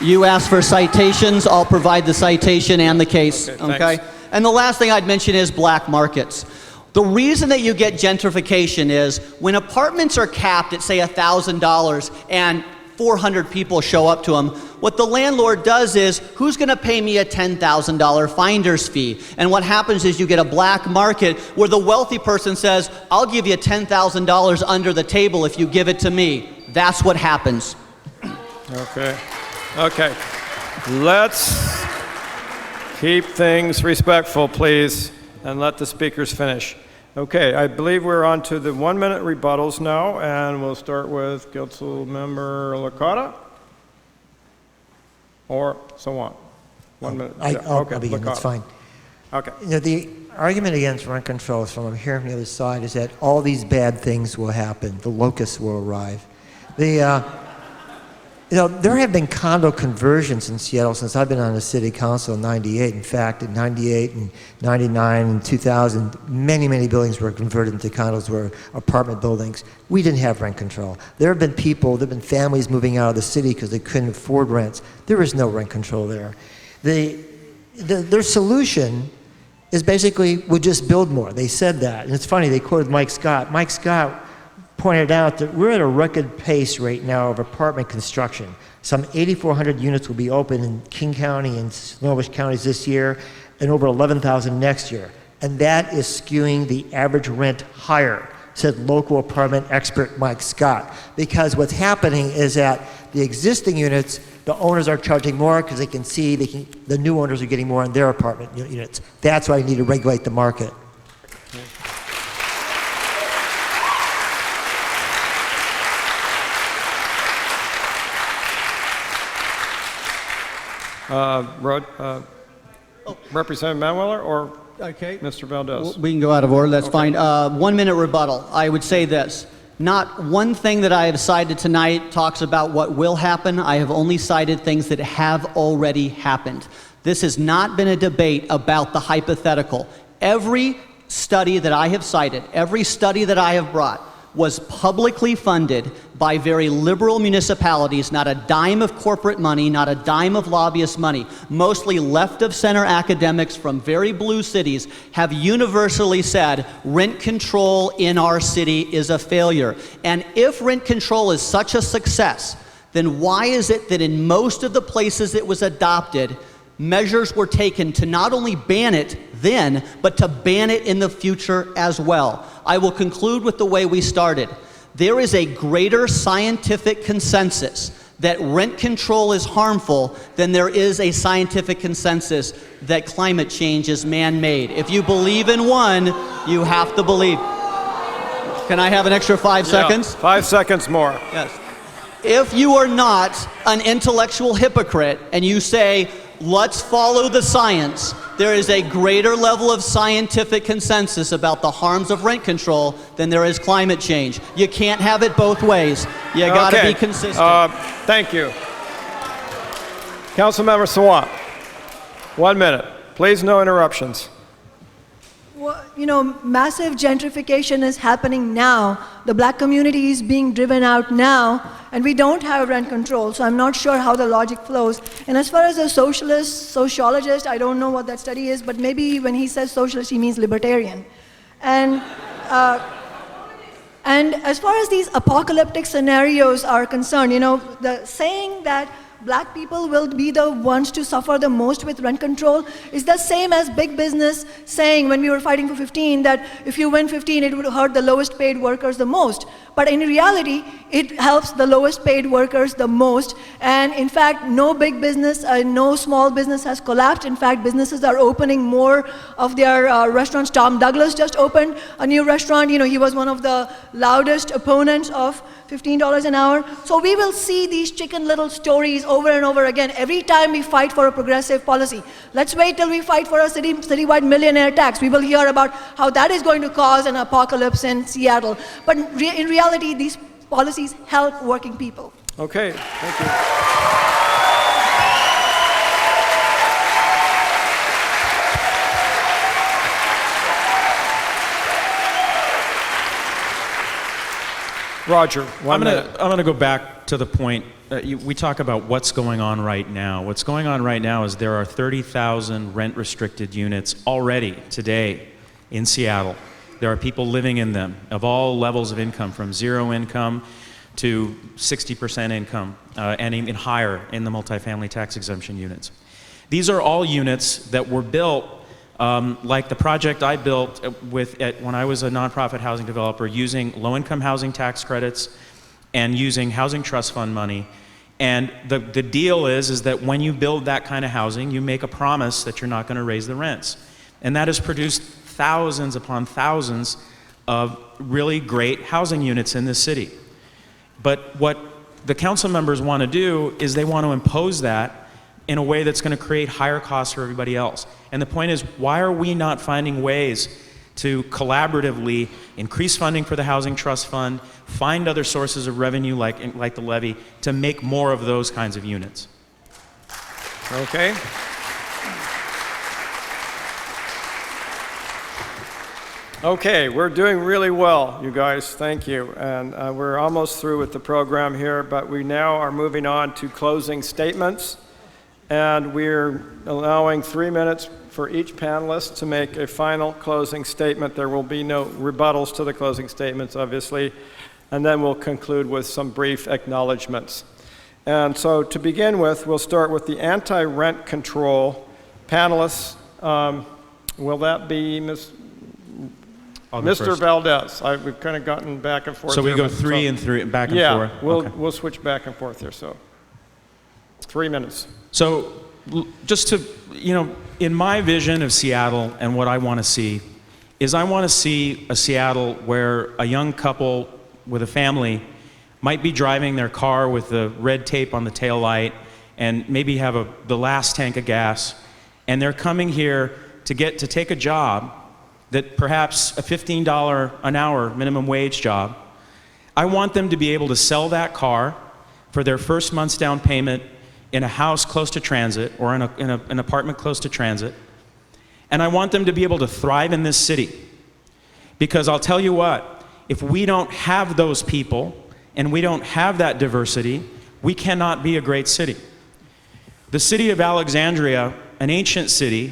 Speaker 5: You asked for citations, I'll provide the citation and the case, okay? And the last thing I'd mention is black markets. The reason that you get gentrification is when apartments are capped at, say, $1,000 and 400 people show up to them, what the landlord does is, who's gonna pay me a $10,000 finder's fee? And what happens is you get a black market where the wealthy person says, I'll give you $10,000 under the table if you give it to me. That's what happens.
Speaker 1: Okay, let's keep things respectful, please, and let the speakers finish. Okay, I believe we're on to the 1-minute rebuttals now, and we'll start with Councilmember Licata or Sawant. 1 minute.
Speaker 3: I'll begin, that's fine.
Speaker 1: Okay.
Speaker 3: You know, the argument against rent control, from what I'm hearing from the other side, is that all these bad things will happen. The locusts will arrive. You know, there have been condo conversions in Seattle since I've been on the city council in '98. In fact, in '98 and '99 and 2000, many, many buildings were converted into condos, were apartment buildings. We didn't have rent control. There have been people, there have been families moving out of the city because they couldn't afford rents. There is no rent control there. Their solution is basically, we'll just build more. They said that, and it's funny, they quoted Mike Scott. Mike Scott pointed out that we're at a record pace right now of apartment construction. Some 8,400 units will be open in King County and Snohomish counties this year, and over 11,000 next year. And that is skewing the average rent higher, said local apartment expert Mike Scott. Because what's happening is that the existing units, the owners are charging more because they can see the new owners are getting more in their apartment units. That's why you need to regulate the market.
Speaker 1: Representative Manweller or
Speaker 5: Okay.
Speaker 1: Mr. Valdez?
Speaker 5: We can go out of order, that's fine. 1 minute rebuttal. I would say this. Not one thing that I have cited tonight talks about what will happen. I have only cited things that have already happened. This has not been a debate about the hypothetical. Every study that I have cited, every study that I have brought, was publicly funded by very liberal municipalities, not a dime of corporate money, not a dime of lobbyist money. Mostly left-of-center academics from very blue cities have universally said rent control in our city is a failure. And if rent control is such a success, then why is it that in most of the places it was adopted, measures were taken to not only ban it then, but to ban it in the future as well? I will conclude with the way we started. There is a greater scientific consensus that rent control is harmful than there is a scientific consensus that climate change is man-made. If you believe in one, you have to believe. Can I have an extra 5 seconds?
Speaker 1: 5 seconds more.
Speaker 5: Yes. If you are not an intellectual hypocrite and you say, let's follow the science, there is a greater level of scientific consensus about the harms of rent control than there is climate change. You can't have it both ways. You gotta be consistent.
Speaker 1: Thank you. Councilmember Sawant, 1 minute. Please, no interruptions.
Speaker 6: Well, you know, massive gentrification is happening now. The black community is being driven out now, and we don't have rent control, so I'm not sure how the logic flows. And as far as a sociologist, I don't know what that study is, but maybe when he says socialist, he means libertarian. And as far as these apocalyptic scenarios are concerned, you know, the saying that black people will be the ones to suffer the most with rent control is the same as big business saying when we were fighting for 15 that if you win 15 it would hurt the lowest paid workers the most. But in reality, it helps the lowest paid workers the most. And in fact, no big business, no small business has collapsed. In fact, businesses are opening more of their restaurants. Tom Douglas just opened a new restaurant. You know, he was one of the loudest opponents of $15 an hour. So we will see these chicken little stories over and over again every time we fight for a progressive policy. Let's wait till we fight for a citywide millionaire tax. We will hear about how that is going to cause an apocalypse in Seattle. But in reality, these policies help working people.
Speaker 1: Okay, thank you. Roger, 1 minute.
Speaker 4: I'm going to go back to the point. We talk about what's going on right now. What's going on right now is there are 30,000 rent-restricted units already today in Seattle. There are people living in them of all levels of income, from 0 income to 60% income, and even higher in the multifamily tax exemption units. These are all units that were built like the project I built when I was a nonprofit housing developer, using low-income housing tax credits and using housing trust fund money. And the deal is that when you build that kind of housing, you make a promise that you're not going to raise the rents. And that has produced thousands upon thousands of really great housing units in this city. But what the council members want to do is they want to impose that in a way that's going to create higher costs for everybody else. And the point is, why are we not finding ways to collaboratively increase funding for the Housing Trust Fund, find other sources of revenue like the levy, to make more of those kinds of units?
Speaker 1: Okay. Okay, we're doing really well, you guys. Thank you. And we're almost through with the program here, but we now are moving on to closing statements. And we're allowing 3 minutes for each panelist to make a final closing statement. There will be no rebuttals to the closing statements, obviously. And then we'll conclude with some brief acknowledgements. And so to begin with, we'll start with the anti-rent control panelists. Will that be Mr. Valdez? We've kind of gotten back and forth.
Speaker 4: So we
Speaker 1: here,
Speaker 4: go three and three, back and forth?
Speaker 1: Yeah, we'll switch back and forth here, so 3 minutes.
Speaker 4: So just to, in my vision of Seattle and what I want to see is I want to see a Seattle where a young couple with a family might be driving their car with the red tape on the taillight and maybe have the last tank of gas, and they're coming here to take a job that perhaps a $15 an hour minimum wage job. I want them to be able to sell that car for their first month's down payment in a house close to transit or in an apartment close to transit. And I want them to be able to thrive in this city Because I'll tell you what, if we don't have those people and we don't have that diversity, we cannot be a great city. The city of Alexandria, an ancient city,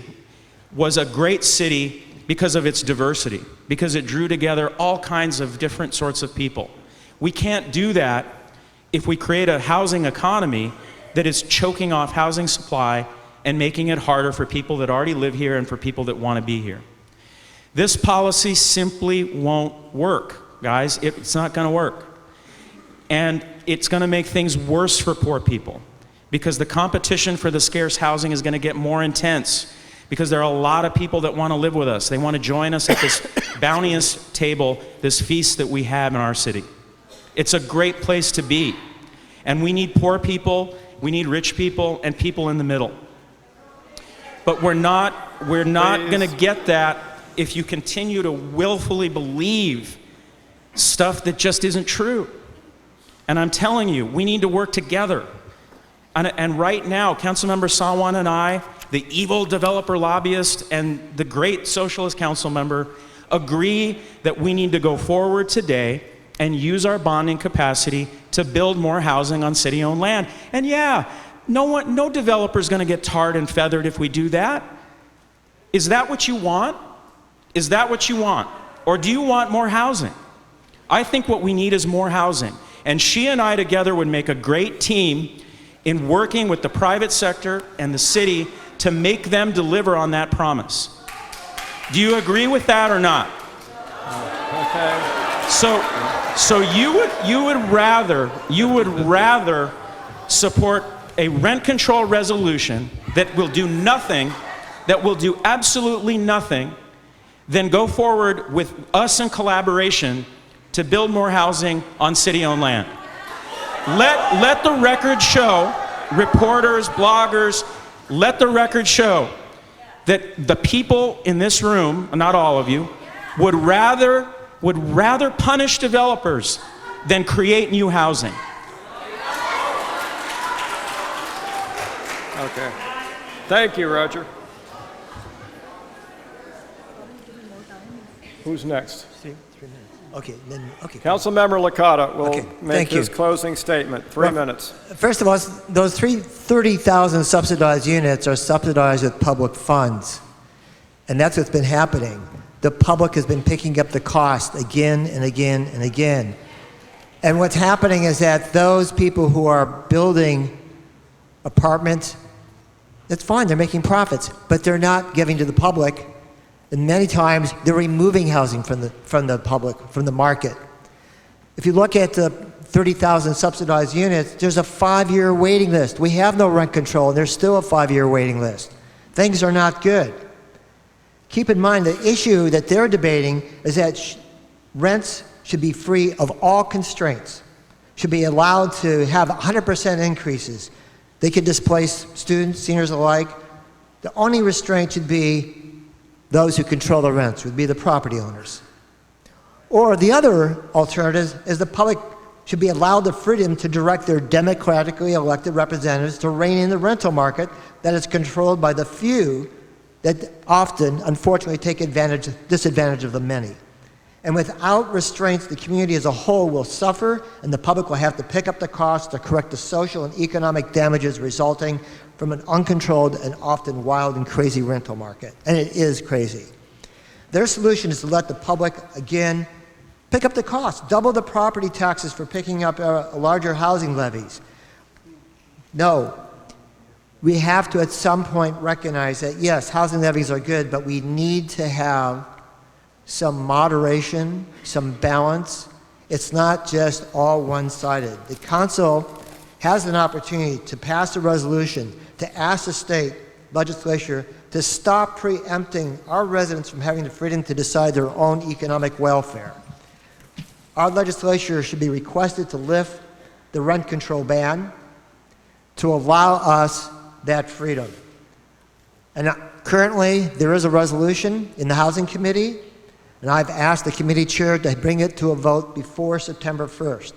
Speaker 4: was a great city because of its diversity, because it drew together all kinds of different sorts of people. We can't do that if we create a housing economy that is choking off housing supply and making it harder for people that already live here and for people that want to be here. This policy simply won't work, guys. It's not going to work. And it's going to make things worse for poor people, because the competition for the scarce housing is going to get more intense, because there are a lot of people that want to live with us. They want to join us at this bounteous table, this feast that we have in our city. It's a great place to be. And we need poor people, we need rich people, and people in the middle. But we're not going to get that if you continue to willfully believe stuff that just isn't true. And I'm telling you, we need to work together. And right now, Councilmember Sawant and I, the evil developer lobbyist and the great socialist council member, agree that we need to go forward today and use our bonding capacity to build more housing on city-owned land. And yeah, no developer's going to get tarred and feathered if we do that. Is that what you want? Is that what you want? Or do you want more housing? I think what we need is more housing. And she and I together would make a great team in working with the private sector and the city to make them deliver on that promise. Do you agree with that or not?
Speaker 1: Okay.
Speaker 4: So you would rather support a rent control resolution that will do nothing, that will do absolutely nothing, than go forward with us in collaboration to build more housing on city-owned land. Let the record show, reporters, bloggers, let the record show that the people in this room, not all of you, would rather punish developers than create new housing.
Speaker 1: Okay. Thank you, Roger. Who's next?
Speaker 3: 3 minutes. Okay, then, okay.
Speaker 1: Councilmember Licata will
Speaker 3: Okay,
Speaker 1: make
Speaker 3: thank
Speaker 1: his
Speaker 3: you.
Speaker 1: closing statement. 3 minutes.
Speaker 3: First of all, those 30,000 subsidized units are subsidized with public funds. And that's what's been happening. The public has been picking up the cost again and again and again. And what's happening is that those people who are building apartments, that's fine, they're making profits, but they're not giving to the public. And many times they're removing housing from the public, from the market. If you look at the 30,000 subsidized units, there's a 5-year waiting list. We have no rent control, and there's still a 5-year waiting list. Things are not good. Keep in mind the issue that they're debating is that rents should be free of all constraints, should be allowed to have 100% increases. They could displace students, seniors alike. The only restraint should be those who control the rents, would be the property owners. Or the other alternative is the public should be allowed the freedom to direct their democratically elected representatives to rein in the rental market that is controlled by the few that often, unfortunately, take disadvantage of the many. And without restraints, the community as a whole will suffer, and the public will have to pick up the cost to correct the social and economic damages resulting from an uncontrolled and often wild and crazy rental market. And it is crazy. Their solution is to let the public, again, pick up the cost, double the property taxes for picking up larger housing levies. No. We have to at some point recognize that, yes, housing levies are good, but we need to have some moderation, some balance. It's not just all one-sided. The council has an opportunity to pass a resolution to ask the state legislature to stop preempting our residents from having the freedom to decide their own economic welfare. Our legislature should be requested to lift the rent control ban to allow us that freedom. And currently, there is a resolution in the Housing Committee, and I've asked the committee chair to bring it to a vote before September 1st.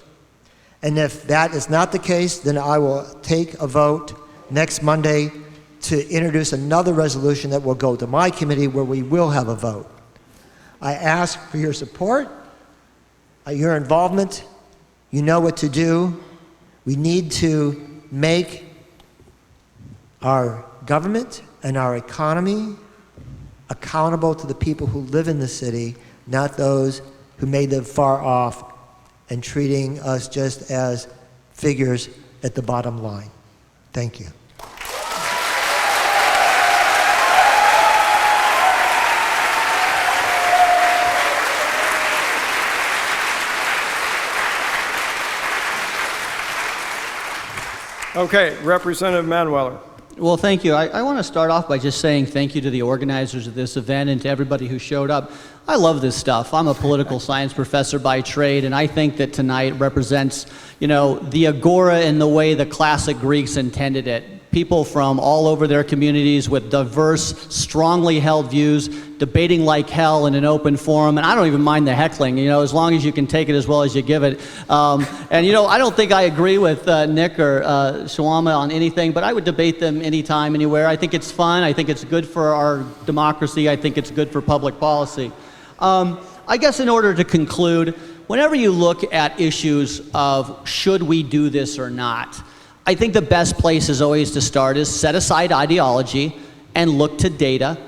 Speaker 3: And if that is not the case, then I will take a vote next Monday to introduce another resolution that will go to my committee where we will have a vote. I ask for your support, your involvement. You know what to do. We need to make our government and our economy accountable to the people who live in the city, not those who may live far off and treating us just as figures at the bottom line. Thank you.
Speaker 1: Okay, Representative Manweller.
Speaker 5: Well, thank you. I want to start off by just saying thank you to the organizers of this event and to everybody who showed up. I love this stuff. I'm a political science professor by trade, and I think that tonight represents, the agora in the way the classic Greeks intended it. People from all over their communities with diverse, strongly held views, debating like hell in an open forum, and I don't even mind the heckling, as long as you can take it as well as you give it. I don't think I agree with Nick or Kshama on anything, but I would debate them anytime, anywhere. I think it's fun. I think it's good for our democracy. I think it's good for public policy. I guess in order to conclude, whenever you look at issues of should we do this or not, I think the best place is always to start is set aside ideology and look to data,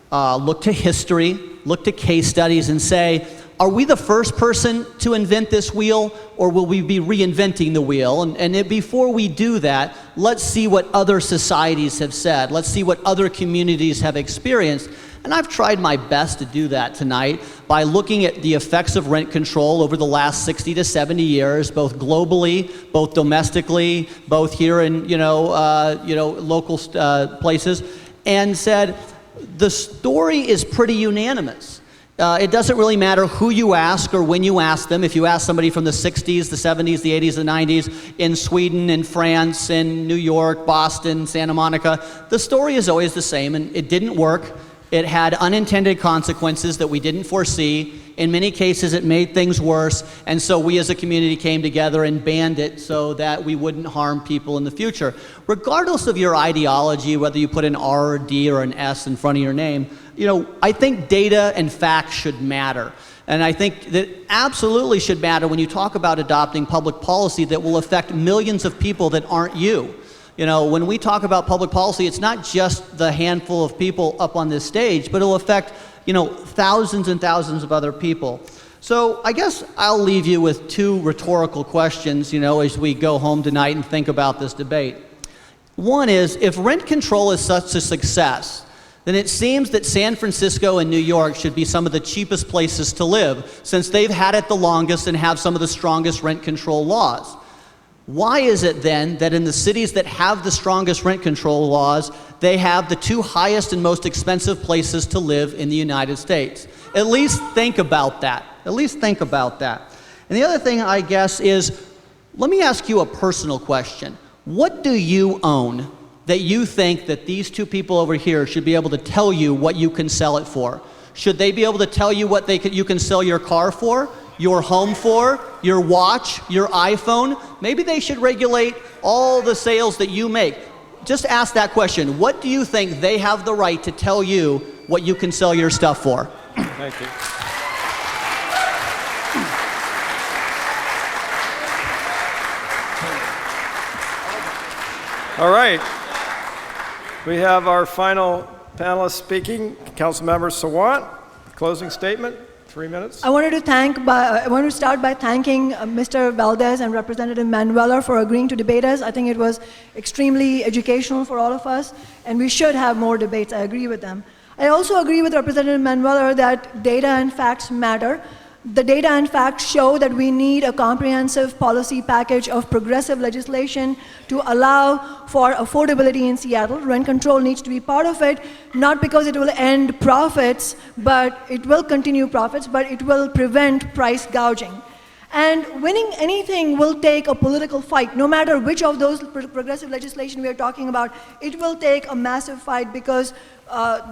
Speaker 5: look to history, look to case studies and say, are we the first person to invent this wheel, or will we be reinventing the wheel? And before we do that, let's see what other societies have said. Let's see what other communities have experienced. And I've tried my best to do that tonight by looking at the effects of rent control over the last 60 to 70 years, both globally, both domestically, both here in local places, and said the story is pretty unanimous. It doesn't really matter who you ask or when you ask them. If you ask somebody from the 60s, the 70s, the 80s, the 90s, in Sweden, in France, in New York, Boston, Santa Monica, the story is always the same, and it didn't work. It had unintended consequences that we didn't foresee. In many cases, it made things worse, and so we as a community came together and banned it so that we wouldn't harm people in the future. Regardless of your ideology, whether you put an R or D or an S in front of your name, I think data and facts should matter. And I think that absolutely should matter when you talk about adopting public policy that will affect millions of people that aren't you. When we talk about public policy, it's not just the handful of people up on this stage, but it'll affect, thousands and thousands of other people. So I guess I'll leave you with two rhetorical questions, as we go home tonight and think about this debate. One is, if rent control is such a success, then it seems that San Francisco and New York should be some of the cheapest places to live, since they've had it the longest and have some of the strongest rent control laws. Why is it then that in the cities that have the strongest rent control laws, they have the two highest and most expensive places to live in the United States? At least think about that. At least think about that. And the other thing, I guess, is, let me ask you a personal question. What do you own that you think that these two people over here should be able to tell you what you can sell it for? Should they be able to tell you what you can sell your car for? Your home for, your watch, your iPhone? Maybe they should regulate all the sales that you make. Just ask that question. What do you think they have the right to tell you what you can sell your stuff for?
Speaker 1: Thank you. All right. We have our final panelist speaking, Councilmember Sawant. Closing statement. 3 minutes.
Speaker 6: I want to start by thanking Mr. Valdez and Representative Manweller for agreeing to debate us. I think it was extremely educational for all of us, and we should have more debates. I agree with them. I also agree with Representative Manweller that data and facts matter. The data and facts show that we need a comprehensive policy package of progressive legislation to allow for affordability in Seattle. Rent control needs to be part of it, not because it will end profits, but it will continue profits, but it will prevent price gouging. And winning anything will take a political fight. No matter which of those progressive legislation we are talking about, it will take a massive fight, because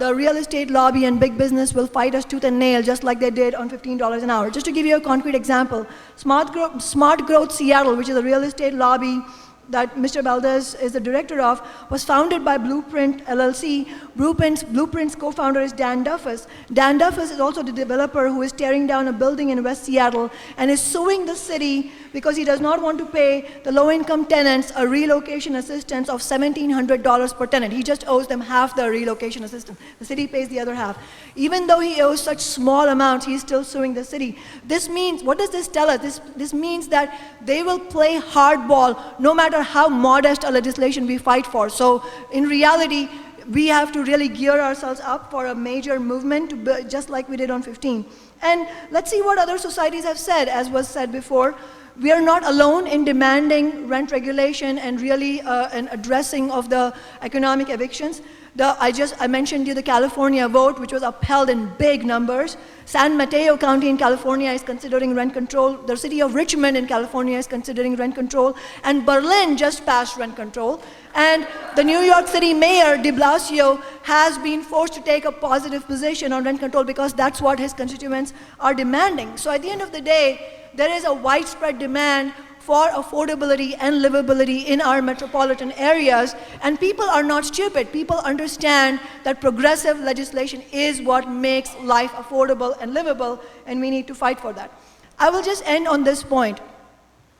Speaker 6: the real estate lobby and big business will fight us tooth and nail, just like they did on $15 an hour. Just to give you a concrete example, Smart Growth Seattle, which is a real estate lobby that Mr. Valdez is the director of, was founded by Blueprint LLC. Blueprint's co-founder is Dan Duffus. Dan Duffus is also the developer who is tearing down a building in West Seattle and is suing the city because he does not want to pay the low-income tenants a relocation assistance of $1,700 per tenant. He just owes them half the relocation assistance. The city pays the other half. Even though he owes such small amounts, he's still suing the city. This means, what does this tell us? This means that they will play hardball no matter how modest a legislation we fight for. So in reality, we have to really gear ourselves up for a major movement, just like we did on 15. And let's see what other societies have said. As was said before, we are not alone in demanding rent regulation and really an addressing of the economic evictions. I mentioned to you the California vote, which was upheld in big numbers. San Mateo County in California is considering rent control. The city of Richmond in California is considering rent control. And Berlin just passed rent control. And the New York City mayor, de Blasio, has been forced to take a positive position on rent control because that's what his constituents are demanding. So at the end of the day, there is a widespread demand for affordability and livability in our metropolitan areas, and people are not stupid. People understand that progressive legislation is what makes life affordable and livable, and we need to fight for that. I will just end on this point.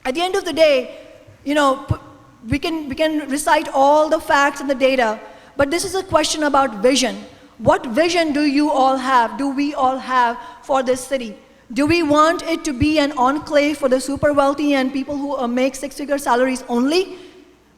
Speaker 6: At the end of the day, you know, we can recite all the facts and the data, but this is a question about vision. What vision do you all have, do we all have for this city? Do we want it to be an enclave for the super wealthy and people who make six-figure salaries only?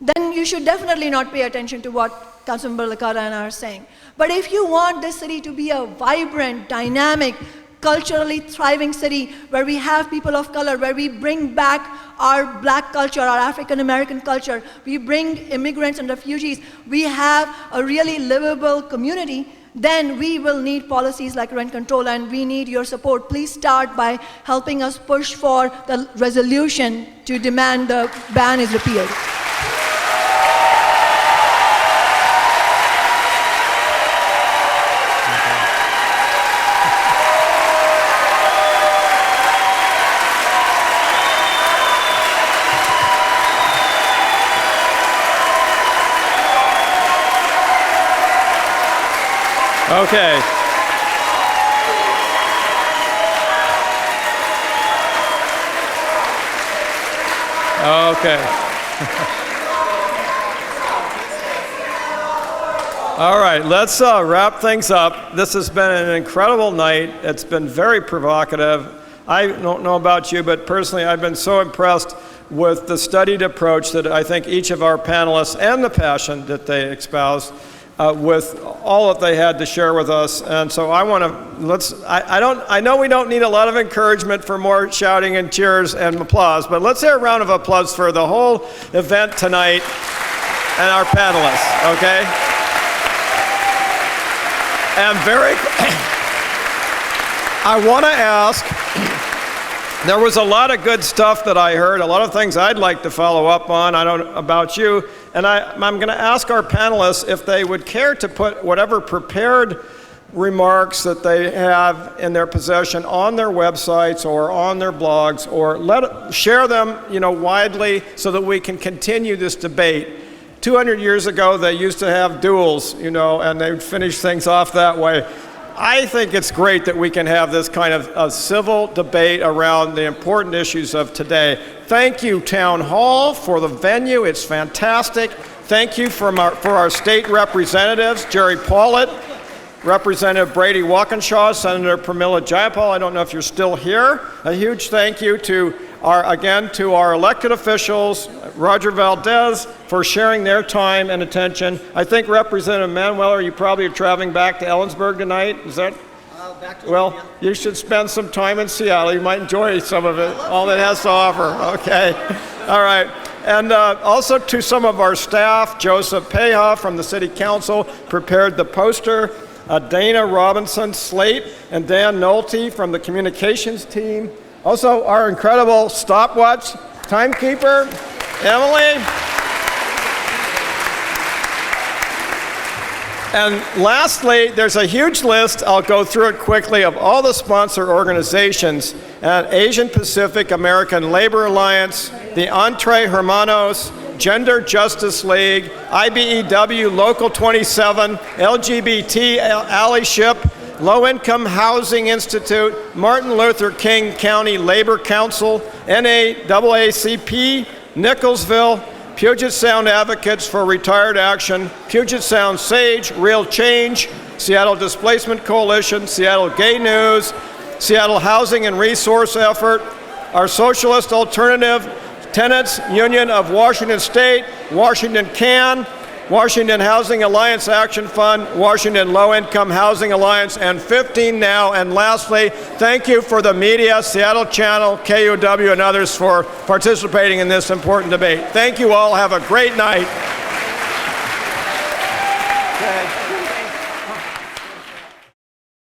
Speaker 6: Then you should definitely not pay attention to what Councilmember Licata and I are saying. But if you want this city to be a vibrant, dynamic, culturally thriving city where we have people of color, where we bring back our black culture, our African American culture, we bring immigrants and refugees, we have a really livable community, then we will need policies like rent control, and we need your support. Please start by helping us push for the resolution to demand the ban is repealed.
Speaker 1: Okay. Okay. All right, let's wrap things up. This has been an incredible night. It's been very provocative. I don't know about you, but personally, I've been so impressed with the studied approach that I think each of our panelists and the passion that they espoused with all that they had to share with us. And so I want to, I know we don't need a lot of encouragement for more shouting and cheers and applause, but let's hear a round of applause for the whole event tonight and our panelists, okay? And I want to ask, there was a lot of good stuff that I heard, a lot of things I'd like to follow up on. I don't know about you. And I'm going to ask our panelists if they would care to put whatever prepared remarks that they have in their possession on their websites or on their blogs, or share them, widely so that we can continue this debate. 200 years ago, they used to have duels, and they'd finish things off that way. I think it's great that we can have this kind of a civil debate around the important issues of today. Thank you, Town Hall, for the venue. It's fantastic. Thank you for our state representatives, Jerry Paulett, Representative Brady Walkinshaw, Senator Pramila Jayapal. I don't know if you're still here. A huge thank you to our elected officials, Roger Valdez, for sharing their time and attention. I think Representative Manweller, you probably are traveling back to Ellensburg tonight. Is that?
Speaker 5: Back to
Speaker 1: well, you should spend some time in Seattle. You might enjoy some of it, all it has to offer. Okay. All right. And also to some of our staff, Joseph Peja from the City Council prepared the poster, Dana Robinson Slate, and Dan Nolte from the communications team. Also, our incredible stopwatch timekeeper, Emily. And lastly, there's a huge list, I'll go through it quickly, of all the sponsor organizations at Asian Pacific American Labor Alliance, the Entre Hermanos, Gender Justice League, IBEW Local 27, LGBT Allyship, Low Income Housing Institute, Martin Luther King County Labor Council, NAACP, Nicholsville, Puget Sound Advocates for Retired Action, Puget Sound SAGE, Real Change, Seattle Displacement Coalition, Seattle Gay News, Seattle Housing and Resource Effort, our Socialist Alternative, Tenants Union of Washington State, Washington CAN, Washington Housing Alliance Action Fund, Washington Low Income Housing Alliance, and 15 Now. And lastly, thank you for the media, Seattle Channel, KUW, and others for participating in this important debate. Thank you all. Have a great night. Okay.